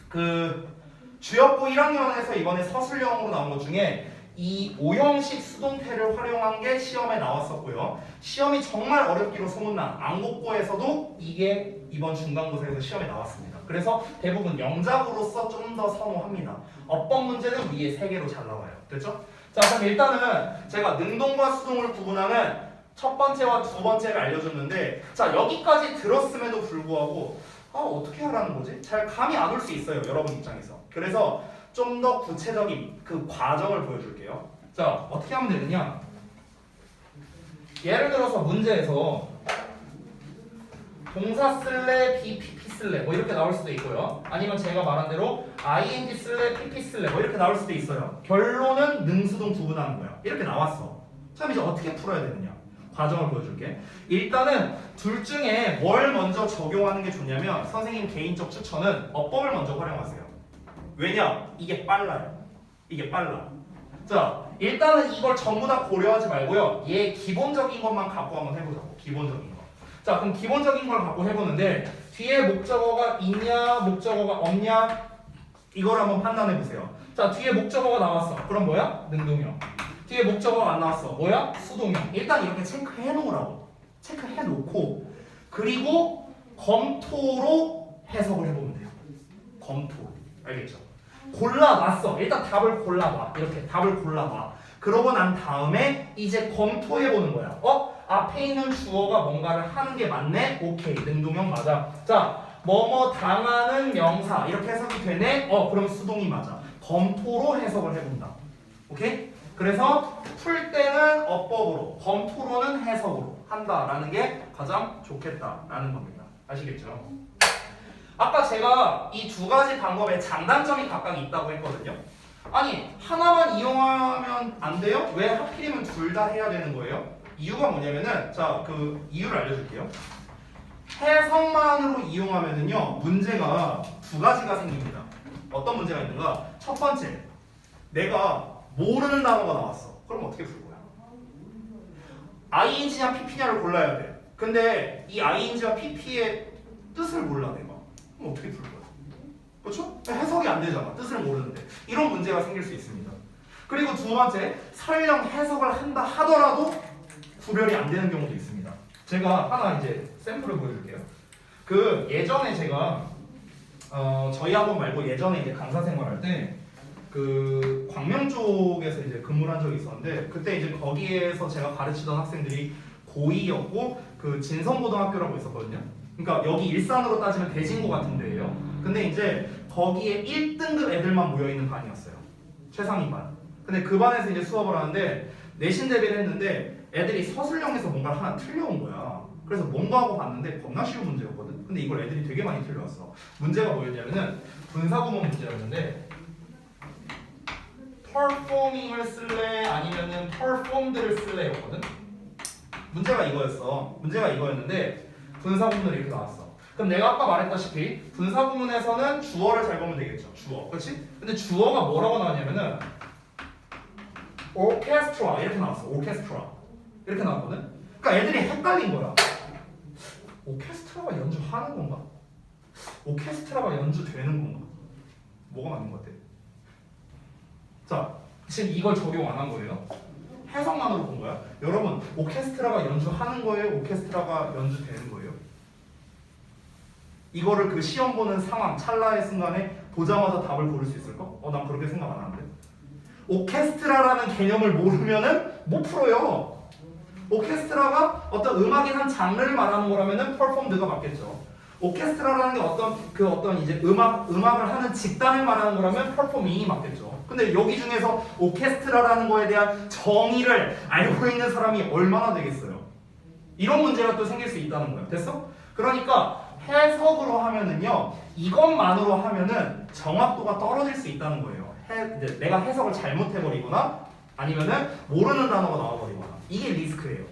그 주역부 1학년에서 이번에 서술형으로 나온 것 중에 이 오형식 수동태를 활용한 게 시험에 나왔었고요. 시험이 정말 어렵기로 소문난 안국고에서도 이게 이번 중간고사에서 시험에 나왔습니다. 그래서 대부분 영작으로서 좀 더 선호합니다. 어법 문제는 위에 3개로 잘 나와요. 됐죠? 자, 그럼 일단은 제가 능동과 수동을 구분하는 첫 번째와 두 번째를 알려줬는데, 자, 여기까지 들었음에도 불구하고 어떻게 하라는 거지? 잘 감이 안 올 수 있어요. 여러분 입장에서. 그래서 좀 더 구체적인 그 과정을 보여줄게요. 자, 어떻게 하면 되느냐? 예를 들어서 문제에서 동사 쓸래, PP 쓸래 뭐 이렇게 나올 수도 있고요. 아니면 제가 말한 대로 ing 쓸래, PP 쓸래 뭐 이렇게 나올 수도 있어요. 결론은 능수동 구분하는 거야. 이렇게 나왔어. 자, 이제 어떻게 풀어야 되느냐? 과정을 보여줄게. 일단은 둘 중에 뭘 먼저 적용하는 게 좋냐면 선생님 개인적 추천은 어법을 먼저 활용하세요. 왜냐? 이게 빨라요. 이게 빨라. 자, 일단은 이걸 전부 다 고려하지 말고요. 얘 기본적인 것만 갖고 한번 해보자고. 기본적인 거. 자, 그럼 기본적인 걸 갖고 해보는데 뒤에 목적어가 있냐, 목적어가 없냐 이걸 한번 판단해보세요. 자, 뒤에 목적어가 나왔어. 그럼 뭐야? 능동형. 뒤에 목적어가 안 나왔어. 뭐야? 수동형. 일단 이렇게 체크해 놓으라고. 체크해 놓고 그리고 검토로 해석을 해보면 돼요. 검토. 알겠죠? 골라놨어. 일단 답을 골라봐. 이렇게 답을 골라봐. 그러고 난 다음에 이제 검토해보는 거야. 앞에 있는 주어가 뭔가를 하는 게 맞네? 오케이. 능동형 맞아. 자, 뭐뭐 당하는 명사. 이렇게 해석이 되네? 그럼 수동이 맞아. 검토로 해석을 해본다. 오케이? 그래서 풀 때는 어법으로, 검토로는 해석으로 한다라는 게 가장 좋겠다라는 겁니다. 아시겠죠? 아까 제가 이 두 가지 방법에 장단점이 각각 있다고 했거든요. 아니, 하나만 이용하면 안 돼요? 왜 하필이면 둘 다 해야 되는 거예요? 이유가 뭐냐면은, 자, 그 이유를 알려줄게요. 해석만으로 이용하면은요, 문제가 두 가지가 생깁니다. 어떤 문제가 있는가? 첫 번째, 내가 모르는 단어가 나왔어. 그럼 어떻게 풀 거야? ing냐 pp냐를 골라야 돼. 근데 이 ing와 pp의 뜻을 몰라 내가. 그럼 어떻게 풀 거야? 그렇죠? 해석이 안 되잖아. 뜻을 모르는데. 이런 문제가 생길 수 있습니다. 그리고 두 번째, 설령 해석을 한다 하더라도 구별이 안 되는 경우도 있습니다. 제가 하나 이제 샘플을 보여줄게요. 그 예전에 제가 저희 학원 말고 예전에 이제 강사 생활할 때 그 광명 쪽에서 이제 근무를 한 적이 있었는데 그때 이제 거기에서 제가 가르치던 학생들이 고2였고 그 진성고등학교라고 있었거든요. 그러니까 여기 일산으로 따지면 대진고 같은 데예요. 근데 이제 거기에 1등급 애들만 모여있는 반이었어요. 최상위 반. 근데 그 반에서 이제 수업을 하는데 내신 대비를 했는데 애들이 서술형에서 뭔가를 하나 틀려온 거야. 그래서 뭔가 하고 봤는데 겁나 쉬운 문제였거든. 근데 이걸 애들이 되게 많이 틀려왔어. 문제가 뭐였냐면은 분사구문 문제였는데 performing을 쓸래 아니면은 performed를 쓸래였거든. 문제가 이거였어. 문제가 이거였는데 분사구문이 이렇게 나왔어. 그럼 내가 아까 말했다시피 분사구문에서는 주어를 잘 보면 되겠죠. 주어, 그렇지? 근데 주어가 뭐라고 나왔냐면은 orchestra 이렇게 나왔어. orchestra 이렇게 나왔거든. 그러니까 애들이 헷갈린 거야. 오케스트라가 연주하는 건가? 오케스트라가 연주되는 건가? 뭐가 맞는 것 같아? 자, 지금 이걸 적용 안 한 거예요. 해석만으로 본 거야. 여러분, 오케스트라가 연주하는 거예요? 오케스트라가 연주되는 거예요? 이거를 그 시험 보는 상황, 찰나의 순간에 보자마자 답을 고를 수 있을까? 난 그렇게 생각 안 하는데. 오케스트라라는 개념을 모르면은 못 풀어요. 오케스트라가 어떤 음악의 한 장르를 말하는 거라면은 performed가 맞겠죠. 오케스트라라는 게 어떤 이제 음악을 하는 집단을 말하는 거라면 performing이 맞겠죠. 근데 여기 중에서 오케스트라라는 거에 대한 정의를 알고 있는 사람이 얼마나 되겠어요? 이런 문제가 또 생길 수 있다는 거예요. 됐어? 그러니까 해석으로 하면은요, 이것만으로 하면은 정확도가 떨어질 수 있다는 거예요. 내가 해석을 잘못해버리거나 아니면은 모르는 단어가 나와버리거나. 이게 리스크예요.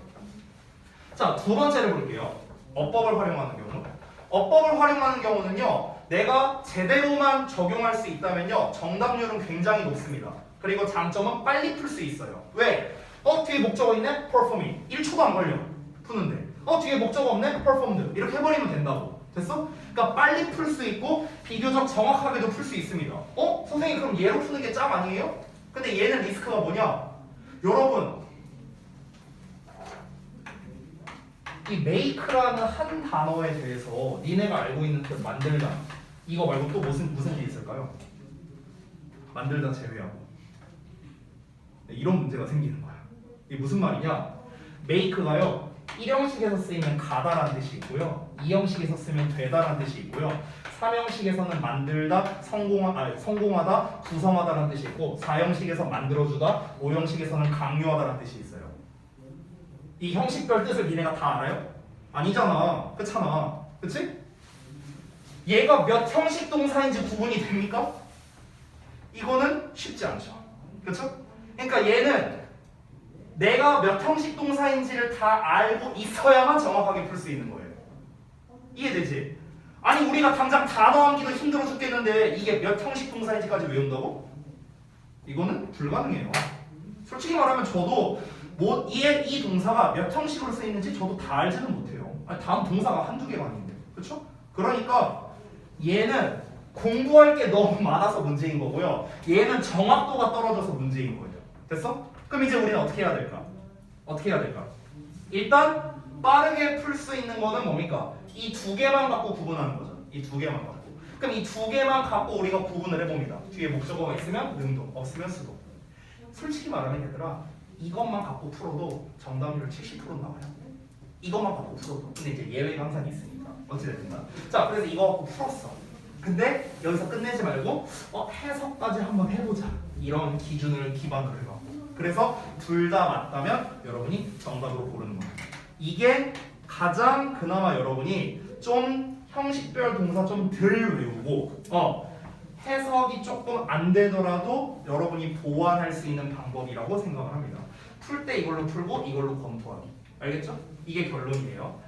자, 두 번째를 볼게요. 어법을 활용하는 경우. 어법을 활용하는 경우는요, 내가 제대로만 적용할 수 있다면요, 정답률은 굉장히 높습니다. 그리고 장점은 빨리 풀 수 있어요. 왜? 뒤에 목적어 있네? performing. 1초도 안 걸려. 푸는데. 뒤에 목적어 없네? performed. 이렇게 해버리면 된다고. 됐어? 그러니까 빨리 풀 수 있고 비교적 정확하게도 풀 수 있습니다. 선생님 그럼 얘로 푸는 게 짱 아니에요? 근데 얘는 리스크가 뭐냐? 여러분, 이 make라는 한 단어에 대해서 니네가 알고 있는 그 만들다 이거 말고 또 무슨 게 있을까요? 만들다 제외하고 이런 문제가 생기는 거야. 이게 무슨 말이냐? make가요 1형식에서 쓰이면 가다라는 뜻이 있고요, 2형식에서 쓰면 되다라는 뜻이 있고요, 3형식에서는 만들다, 성공하다, 구성하다라는 뜻이 있고, 4형식에서 만들어주다, 5형식에서는 강요하다라는 뜻이 있어요. 이 형식별 뜻을 니네가 다 알아요? 아니잖아. 그렇잖아. 그치? 얘가 몇 형식 동사인지 구분이 됩니까? 이거는 쉽지 않죠. 그렇죠? 그러니까 얘는 내가 몇 형식 동사인지를 다 알고 있어야만 정확하게 풀 수 있는 거예요. 이해되지? 아니 우리가 당장 단어 암기도 힘들어 죽겠는데 이게 몇 형식 동사인지까지 외운다고? 이거는 불가능해요. 솔직히 말하면 저도 이 동사가 몇 형식으로 쓰이는지 저도 다 알지는 못해요. 다음 동사가 한두 개가 아닌데. 그렇죠? 그러니까 얘는 공부할 게 너무 많아서 문제인 거고요, 얘는 정확도가 떨어져서 문제인 거예요. 됐어? 그럼 이제 우리는 어떻게 해야 될까? 일단 빠르게 풀 수 있는 거는 뭡니까? 이 두 개만 갖고 구분하는 거죠. 이 두 개만 갖고. 그럼 이 두 개만 갖고 우리가 구분을 해봅니다. 뒤에 목적어가 있으면 능동, 없으면 수동. 솔직히 말하면 얘들아, 이것만 갖고 풀어도 정답률 70% 나와요. 이것만 갖고 풀어도. 근데 이제 예외가 항상 있으니까. 어찌됐든 자, 그래서 이거 갖고 풀었어. 근데 여기서 끝내지 말고 해석까지 한번 해보자. 이런 기준을 기반으로 해갖고. 그래서 둘 다 맞다면 여러분이 정답으로 고르는 거예요. 이게 가장 그나마 여러분이 좀 형식별 동사 좀 덜 외우고 해석이 조금 안 되더라도 여러분이 보완할 수 있는 방법이라고 생각을 합니다. 풀 때 이걸로 풀고 이걸로 검토하기. 알겠죠? 이게 결론이에요.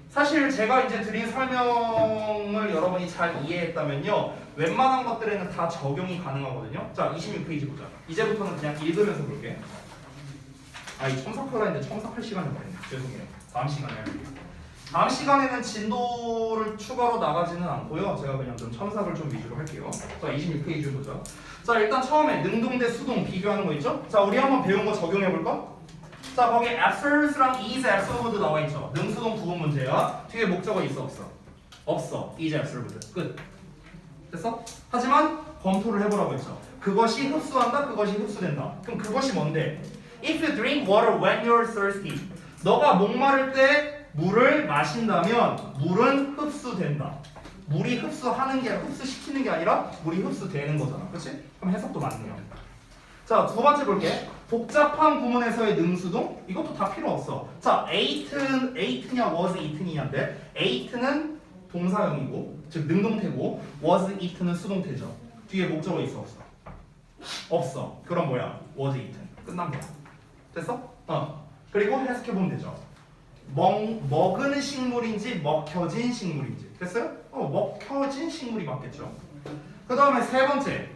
사실 제가 이제 드린 설명을 여러분이 잘 이해했다면요, 웬만한 것들에는 다 적용이 가능하거든요. 자, 26페이지 보자. 이제부터는 그냥 읽으면서 볼게. 이 첨삭하라 했는데 첨삭할 시간이 없네. 죄송해요. 다음 시간에 할게요. 다음 시간에는 진도를 추가로 나가지는 않고요, 제가 그냥 좀 첨삭을 좀 위주로 할게요. 자, 26페이지 보자. 자, 일단 처음에 능동 대 수동 비교하는 거 있죠? 자, 우리 한번 배운 거 적용해볼까? 자, 거기 absolute랑 is absolute 나와 있죠. 능수동 구분 문제야. 뒤에 목적어 있어 없어? 없어. is absolute. 끝. 됐어? 하지만 검토를 해보라고 했죠. 그것이 흡수한다, 그것이 흡수된다. 그럼 그것이 뭔데? If you drink water when you're thirsty. 너가 목마를 때 물을 마신다면 물은 흡수된다. 물이 흡수하는 게 흡수시키는 게 아니라 물이 흡수되는 거잖아. 그렇지? 그럼 해석도 맞네요. 자, 두 번째 볼게. 복잡한 구문에서의 능수동? 이것도 다 필요 없어. 자, ate냐 was eaten이냐인데, ate는 동사형이고, 즉 능동태고, was eaten은 수동태죠. 뒤에 목적어 있어 없어? 없어. 그럼 뭐야? was eaten. 끝난 거야. 됐어? 그리고 해석해보면 되죠. 먹은 식물인지 먹혀진 식물인지. 됐어요? 먹혀진 식물이 맞겠죠. 그 다음에 세 번째.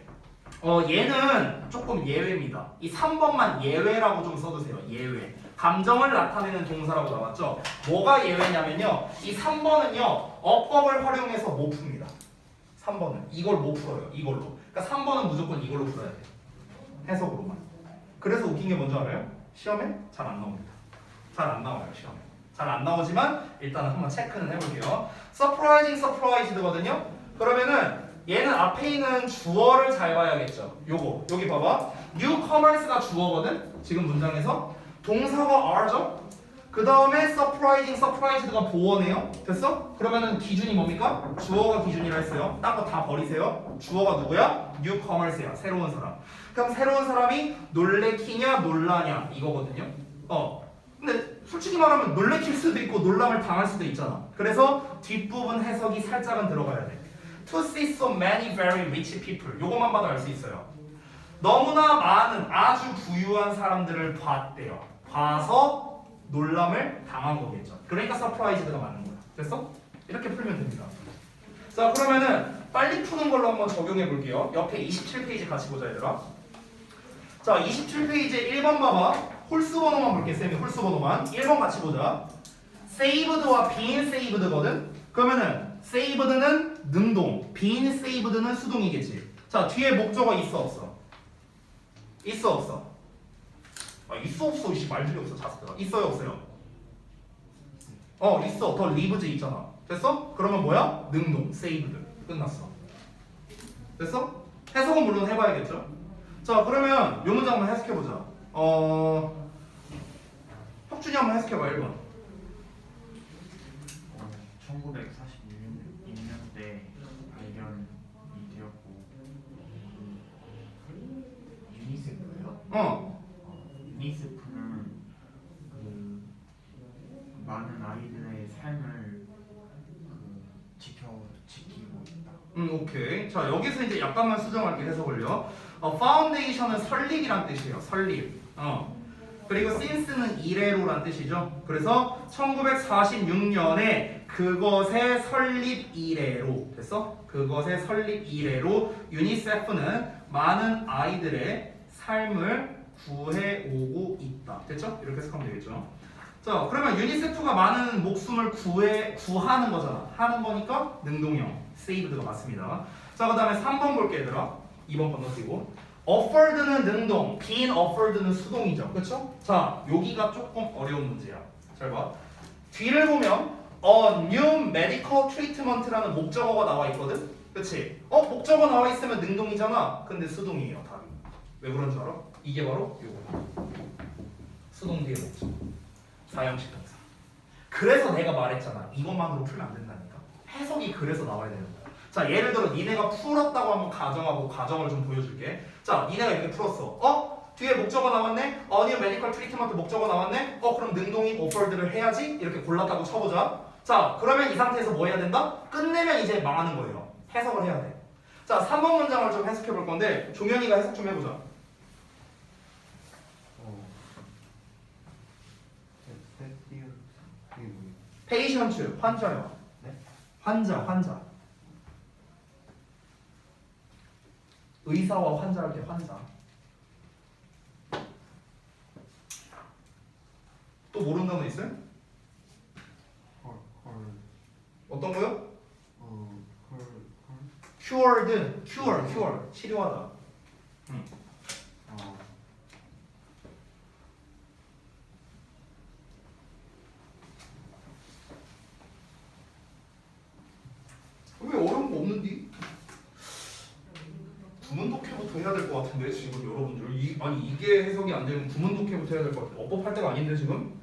얘는 조금 예외입니다. 이 3번만 예외라고 좀 써두세요. 예외. 감정을 나타내는 동사라고 나왔죠. 뭐가 예외냐면요, 이 3번은요 어법을 활용해서 못 풉니다. 3번은 이걸 못 풀어요. 이걸로. 그러니까 3번은 무조건 이걸로 풀어야 돼요. 해석으로만. 그래서 웃긴 게 뭔지 알아요? 시험에 잘 안 나옵니다. 잘 안 나와요. 시험에 잘 안 나오지만 일단은 한번 체크는 해볼게요. surprising, surprised거든요. 그러면은 얘는 앞에 있는 주어를 잘 봐야겠죠. 요거 여기 봐봐. newcomers가 주어거든. 지금 문장에서 동사가 are죠. 그 다음에 surprising, surprised가 보어네요. 됐어? 그러면은 기준이 뭡니까? 주어가 기준이라 했어요. 딴 거 다 버리세요. 주어가 누구야? newcomers야. 새로운 사람. 그럼 새로운 사람이 놀래키냐 놀라냐 이거거든요. 근데 솔직히 말하면 놀래킬 수도 있고 놀람을 당할 수도 있잖아. 그래서 뒷부분 해석이 살짝은 들어가야 돼. To see so many very rich people. 요것만 봐도 알 수 있어요. 너무나 많은 아주 부유한 사람들을 봤대요. 봐서 놀람을 당한 거겠죠. 그러니까 서프라이즈드가 맞는 거야. 됐어? 이렇게 풀면 됩니다. 자, 그러면은 빨리 푸는 걸로 한번 적용해 볼게요. 옆에 27페이지 같이 보자, 얘들아. 자, 27페이지에 1번 봐봐. 홀수 번호만 볼게, 쌤이 홀수 번호만. 1번 같이 보자. saved와 being saved거든? 그러면은 saved는 능동, being saved는 수동이겠지. 자, 뒤에 목적어 있어, 없어? 있어, 없어? 있어, 없어? 이씨 말들이 없어, 자스가. 있어요, 없어요? 있어. 더 lives 있잖아. 됐어? 그러면 뭐야? 능동, saved. 끝났어. 됐어? 해석은 물론 해봐야겠죠? 자, 그러면 요 문장 한번 해석해보자. 혁준이 한번 해석해봐, 1번. 1941년대 발견이 되었고 유니세프요? 유니세프는 그 많은 아이들의 삶을 지키고 있다. 오케이. 자, 여기서 이제 약간만 수정할게, 해석을요. 파운데이션은 설립이란 뜻이에요. 설립. 그리고 since는 이래로란 뜻이죠. 그래서 1946년에 그것의 설립 이래로 됐어? 그것의 설립 이래로 유니세프는 많은 아이들의 삶을 구해오고 있다. 됐죠? 이렇게 해석하면 되겠죠. 자, 그러면 유니세프가 많은 목숨을 구하는 거잖아. 하는 거니까 능동형 saved가 맞습니다. 자, 그 다음에 3번 볼게, 얘들아. 2번 건너뛰고. offered는 능동, being offered는 수동이죠. 그렇죠? 자, 여기가 조금 어려운 문제야. 잘 봐. 뒤를 보면 a new medical treatment라는 목적어가 나와 있거든. 그렇지? 목적어 나와 있으면 능동이잖아. 근데 수동이에요, 답이. 왜 그런 줄 알아? 이게 바로 요거. 수동 뒤에 목적. 사형식 동사. 그래서 내가 말했잖아. 이것만으로 풀면 안 된다니까. 해석이 그래서 나와야 되는 거야. 자, 예를 들어 니네가 풀었다고 한번 가정하고 과정을 좀 보여줄게. 자, 니네가 이렇게 풀었어. 뒤에 목적어 나왔네? new medical treatment 목적어 나왔네? 그럼 능동인 offered를 해야지? 이렇게 골랐다고 쳐보자. 자, 그러면 이 상태에서 뭐 해야 된다? 끝내면 이제 망하는 거예요. 해석을 해야 돼. 자, 3번 문장을 좀 해석해 볼 건데 종현이가 해석 좀 해보자. 페이션츠, 환자요. 네? 환자. 의사와 환자할 때 환자. 또 모르는 단어 있어요? 어떤 거요? cured, cure, 치료하다. 왜 어려운 거 없는디? 구문독해부터 해야 될 것 같은데 지금 여러분들 아니 이게 해석이 안 되면 구문독해부터 해야 될 것 같아. 어법 할 때가 아닌데 지금?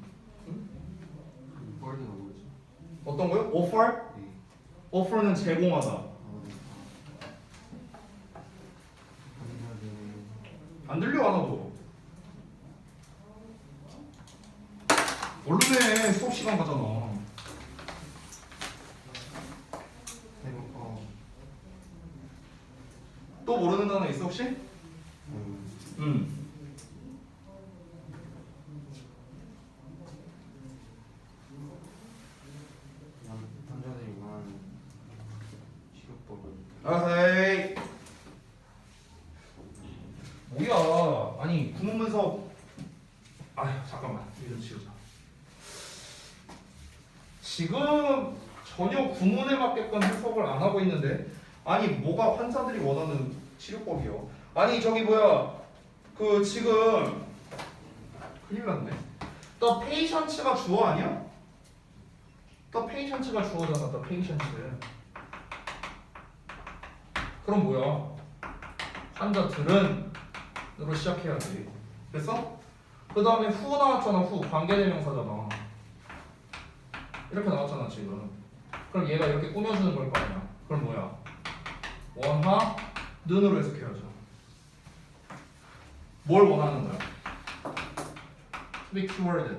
어떤 거요? offer? offer는 제공하다. 안 들려 하나도. 원래 수업 시간 가잖아. 또 모르는 단어 있어 혹시? 남자들이 원하는 치료법은 아헤이 뭐야? 아니 구문문서 잠깐만 이거 지우자. 지금 전혀 구문에 맞게끔 해석을 안 하고 있는데 아니 뭐가 환자들이 원하는 치료법이요? 아니 저기 뭐야 그 지금 큰일 났네. The patient가 주어 아니야? The patient가 주어잖아. The patient. 그럼 뭐야? 환자들은 으로 시작해야지. 됐어? 그 다음에 후 나왔잖아. 후 관계대명사잖아. 이렇게 나왔잖아 지금. 그럼 얘가 이렇게 꾸며주는 걸 거 아니야. 그럼 뭐야? 원하 는으로 해석해야죠. 뭘 원하는 거야? to be cured.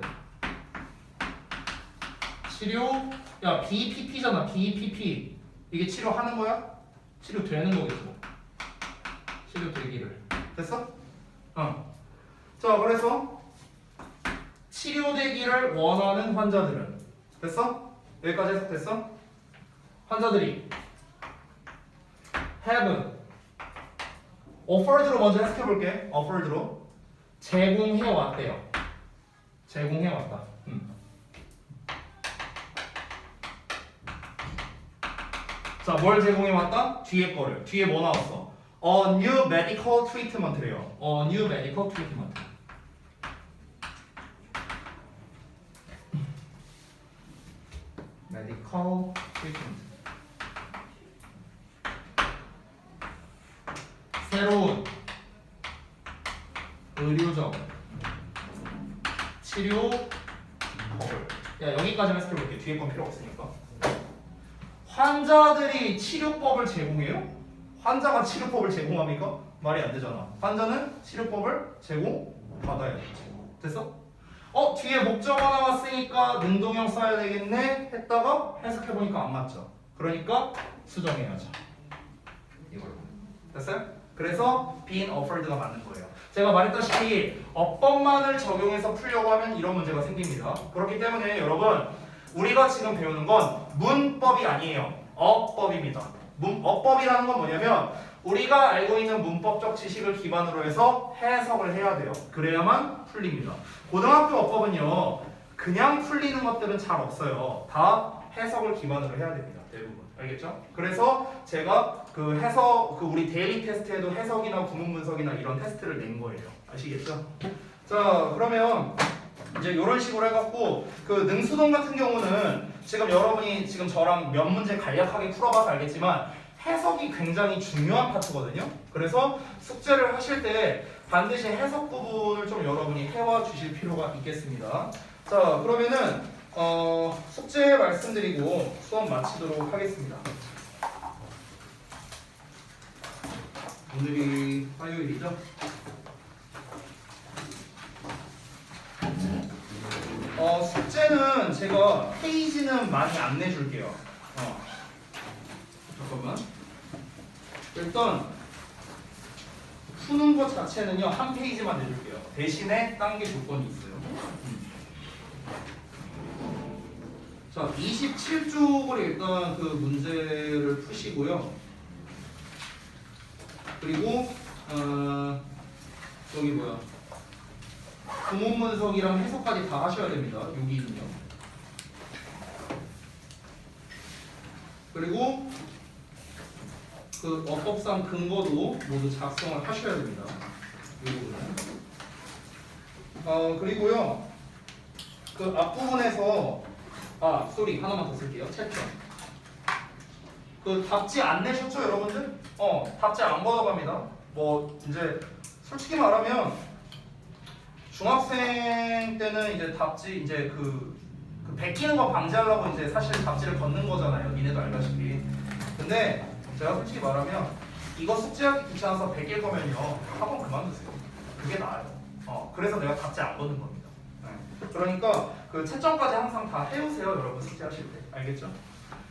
치료. 야 BPP잖아. BPP. 이게 치료하는 거야? 치료되는 거겠죠. 치료되기를. 됐어? 자 그래서 치료되기를 원하는 환자들은 됐어? 여기까지 해석됐어? 환자들이 have offered로 먼저 해석해볼게. offered로 제공해왔대요. 제공해왔다. 자, 뭘 제공해왔다? 뒤에 거를. 뒤에 뭐 나왔어? A new medical treatment래요. A new medical treatment. medical treatment. 새로운 의료적 치료법을. 야 여기까지만 해석해볼게. 뒤에 건 필요 없으니까. 환자들이 치료법을 제공해요? 환자가 치료법을 제공합니까? 말이 안 되잖아. 환자는 치료법을 제공받아야겠지. 됐어? 뒤에 목적어 나왔으니까 능동형 써야 되겠네 했다가 해석해보니까 안 맞죠. 그러니까 수정해야죠. 이걸로. 됐어요? 그래서 being offered가 맞는 거예요. 제가 말했다시피 어법만을 적용해서 풀려고 하면 이런 문제가 생깁니다. 그렇기 때문에 여러분 우리가 지금 배우는 건 문법이 아니에요. 어법입니다. 어법이라는 건 뭐냐면 우리가 알고 있는 문법적 지식을 기반으로 해서 해석을 해야 돼요. 그래야만 풀립니다. 고등학교 어법은요 그냥 풀리는 것들은 잘 없어요. 다 해석을 기반으로 해야 됩니다. 대부분. 알겠죠? 그래서 제가 그 해석, 우리 데일리 테스트에도 해석이나 구문 분석이나 이런 테스트를 낸 거예요. 아시겠죠? 자, 그러면 이제 이런 식으로 해갖고 그 능수동 같은 경우는 지금 여러분이 지금 저랑 몇 문제 간략하게 풀어봐서 알겠지만 해석이 굉장히 중요한 파트거든요. 그래서 숙제를 하실 때 반드시 해석 부분을 좀 여러분이 해와 주실 필요가 있겠습니다. 자, 그러면은 숙제 말씀드리고 수업 마치도록 하겠습니다. 오늘이 화요일이죠? 숙제는 제가 페이지는 많이 안 내줄게요. 잠깐만. 일단 푸는 것 자체는요 한 페이지만 내줄게요. 대신에 딴 게 조건이 있어요. 자, 27쪽을 일단 그 문제를 푸시고요. 그리고 여기 뭐야? 구문 분석이랑 해석까지 다 하셔야 됩니다. 여기는요. 그리고 그 어법상 근거도 모두 작성을 하셔야 됩니다. 이 부분은. 그리고요. 그 앞부분에서 하나만 더 쓸게요. 채점. 그 답지 안 내셨죠, 여러분들? 답지 안 걷어갑니다. 뭐 이제 솔직히 말하면 중학생 때는 이제 답지 이제 그 베끼는 거 방지하려고 이제 사실 답지를 걷는 거잖아요. 니네도 알다시피. 근데 제가 솔직히 말하면 이거 숙제하기 귀찮아서 베낄 거면요 학원 그만두세요. 그게 나아요. 그래서 내가 답지 안 걷는 겁니다. 네. 그러니까 그 채점까지 항상 다 해오세요, 여러분 숙제하실 때. 알겠죠?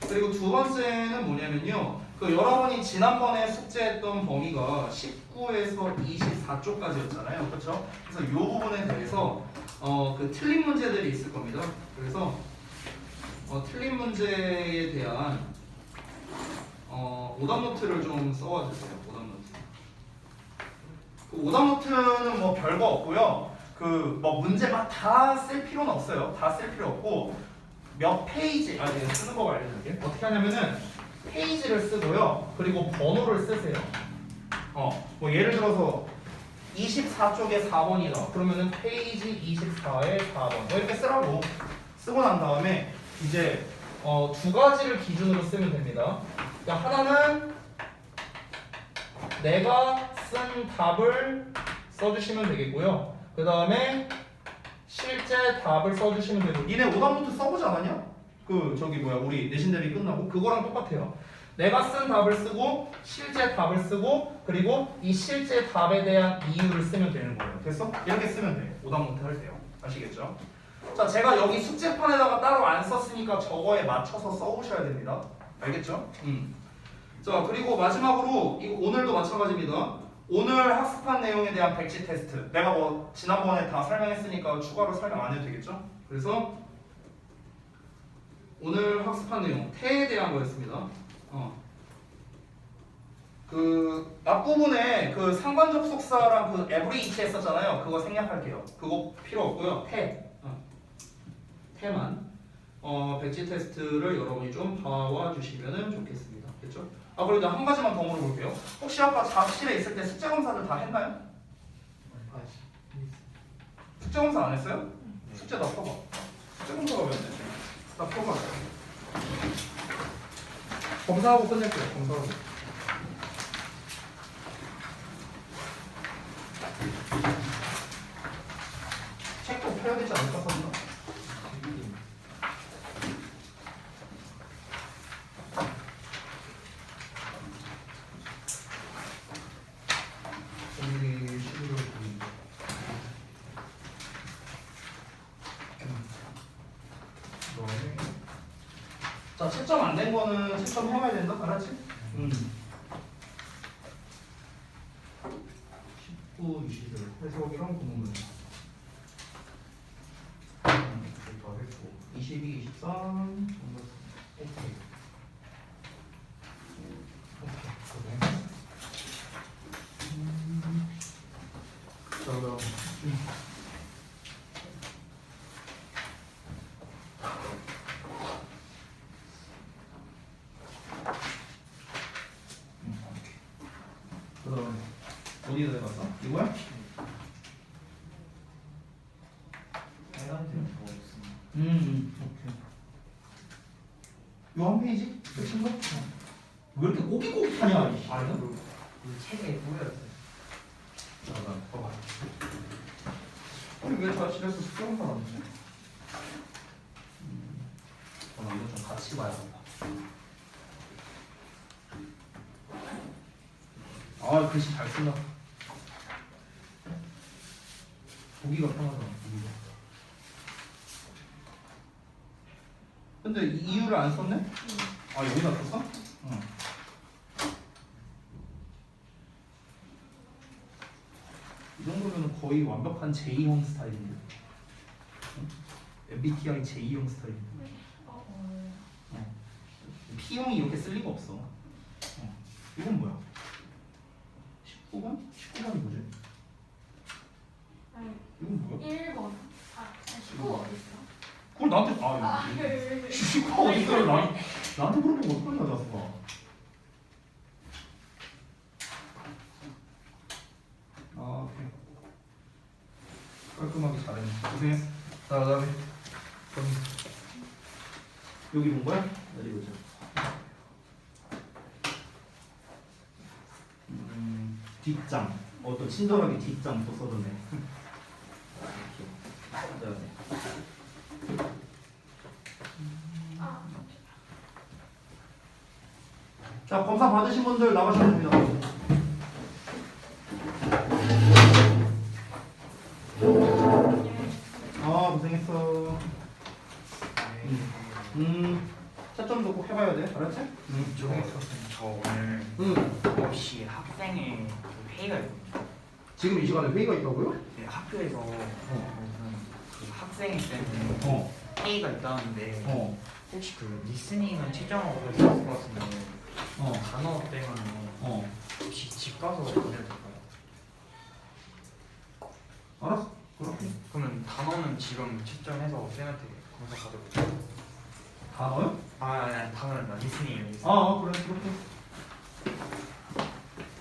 그리고 두 번째는 뭐냐면요. 그 여러분이 지난번에 숙제했던 범위가 19에서 24쪽까지였잖아요. 그렇죠? 그래서 이 부분에 대해서 그 틀린 문제들이 있을 겁니다. 그래서 틀린 문제에 대한 오답노트를 좀 써와 주세요. 오답노트. 그 오답노트는 뭐 별거 없고요. 그 뭐 문제 막 다 쓸 필요는 없어요. 다 쓸 필요 없고 몇 페이지 내가 쓰는 거 알려줄게. 어떻게 하냐면은 페이지를 쓰고요. 그리고 번호를 쓰세요. 뭐 예를 들어서 24쪽에 4번이다. 그러면은 페이지 24에 4번. 뭐 이렇게 쓰라고. 쓰고 난 다음에 이제 두 가지를 기준으로 쓰면 됩니다. 그러니까 하나는 내가 쓴 답을 써주시면 되겠고요. 그 다음에 실제 답을 써주시면 되고. 니네 오답노트 써보지 않았냐? 그 저기 뭐야 우리 내신 대비 끝나고 그거랑 똑같아요. 내가 쓴 답을 쓰고 실제 답을 쓰고 그리고 이 실제 답에 대한 이유를 쓰면 되는 거예요. 됐어? 이렇게 쓰면 돼. 오답노트 할 때요. 아시겠죠? 자, 제가 여기 숙제판에다가 따로 안 썼으니까 저거에 맞춰서 써오셔야 됩니다. 알겠죠? 자, 그리고 마지막으로 이거 오늘도 마찬가지입니다. 오늘 학습한 내용에 대한 백지 테스트. 내가 뭐 지난번에 다 설명했으니까 추가로 설명 안 해도 되겠죠? 그래서 오늘 학습한 내용 태에 대한 거였습니다. 그 앞부분에 그 상관 접속사랑 그 every each 했었잖아요. 그거 생략할게요. 그거 필요 없고요. 태만 백지 테스트를 여러분이 좀 봐와 주시면 좋겠습니다. 됐죠? 아 그리고 한 가지만 더 물어볼게요. 혹시 아까 작실에 있을 때 숙제 검사를 다 했나요? 숙제 검사 안 했어요? 숙제 다 펴봐. 숙제 검사가 왜 안 돼? 다 펴봐. 검사하고 끝낼게요. 검사하고. 책도 펴야 되지 않을까 선나? 여기 11월 9일. 자, 채점 안 된 거는 채점 해와야 된다. 알았지? 19, 21 해석이랑 구문문. 22, 23 오케이. 자, 그럼 그다음 어디다 해봤어? 이거야? 빨간색은 더 없습니다. 오케이. 요 한 페이지? 끝인 거? 왜 이렇게 꼬깃꼬깃하냐? 이씨. 아니요? 그 책에 뿌려졌어요. 자, 봐봐. 우리 왜 자취해서 숙제를 받았지? 이거 좀 같이 봐야겠다. 아, 글씨 잘 쓴다. 보기가 편하잖아. 보기가. 근데 이유를 안 썼네? 아, 여기다 썼어? 응. 이 정도면 거의 완벽한 J형 스타일인데. 응? MBTI J형 스타일인데. P형이 이렇게 쓸 리가 없어. 이건 뭐야? 19번? 19번이 뭐지? 이건 뭐야? 1번. 19 어디 있어? 그걸 나한테 여기. 19가 어디서 나한테 물어보고 어떡하냐 자수가. 아 오케이. 깔끔하게 잘했네. 고생했어. 자 그다음에 여기 본 거야? 어디 보자. 뒷장. 또 친절하게 뒷장 또 써줬네. 자 검사 받으신 분들 나가시면 됩니다. 아 고생했어. 채점도 꼭 해봐야 돼. 알았지? 저 오늘 혹시 학생회 그 회의가 있거든요. 지금 이 시간에 회의가 있다고요? 네, 학교에서 그 학생회 때문에 회의가 있다는데 혹시 그 리스닝은 채점하고 있을 것 같은데 단어 때문에 혹시 집 가서 보내도 될까요? 알았어. 그렇게. 그러면 단어는 지금 채점해서 쌤한테 검사 받을게요. 단어요? 아니 단어는 아니라 리스닝이에요. 리스닝. 그래 그렇게.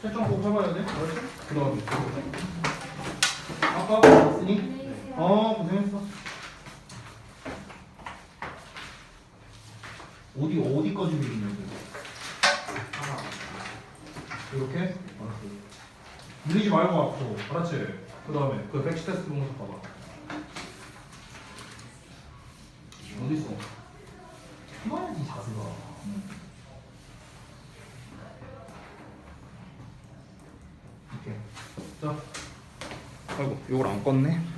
채점 꼭 해봐야 돼. 알았지? 그 다음에 아까 봤으니? 고생했어. 어디까지 밀리냐고. 하나. 이렇게? 알았어. 밀리지 말고 앞으로. 알았지? 그 다음에 그 백시 테스트 보면서 봐봐. 어디 있어? 자, 아이고, 이걸 안 껐네.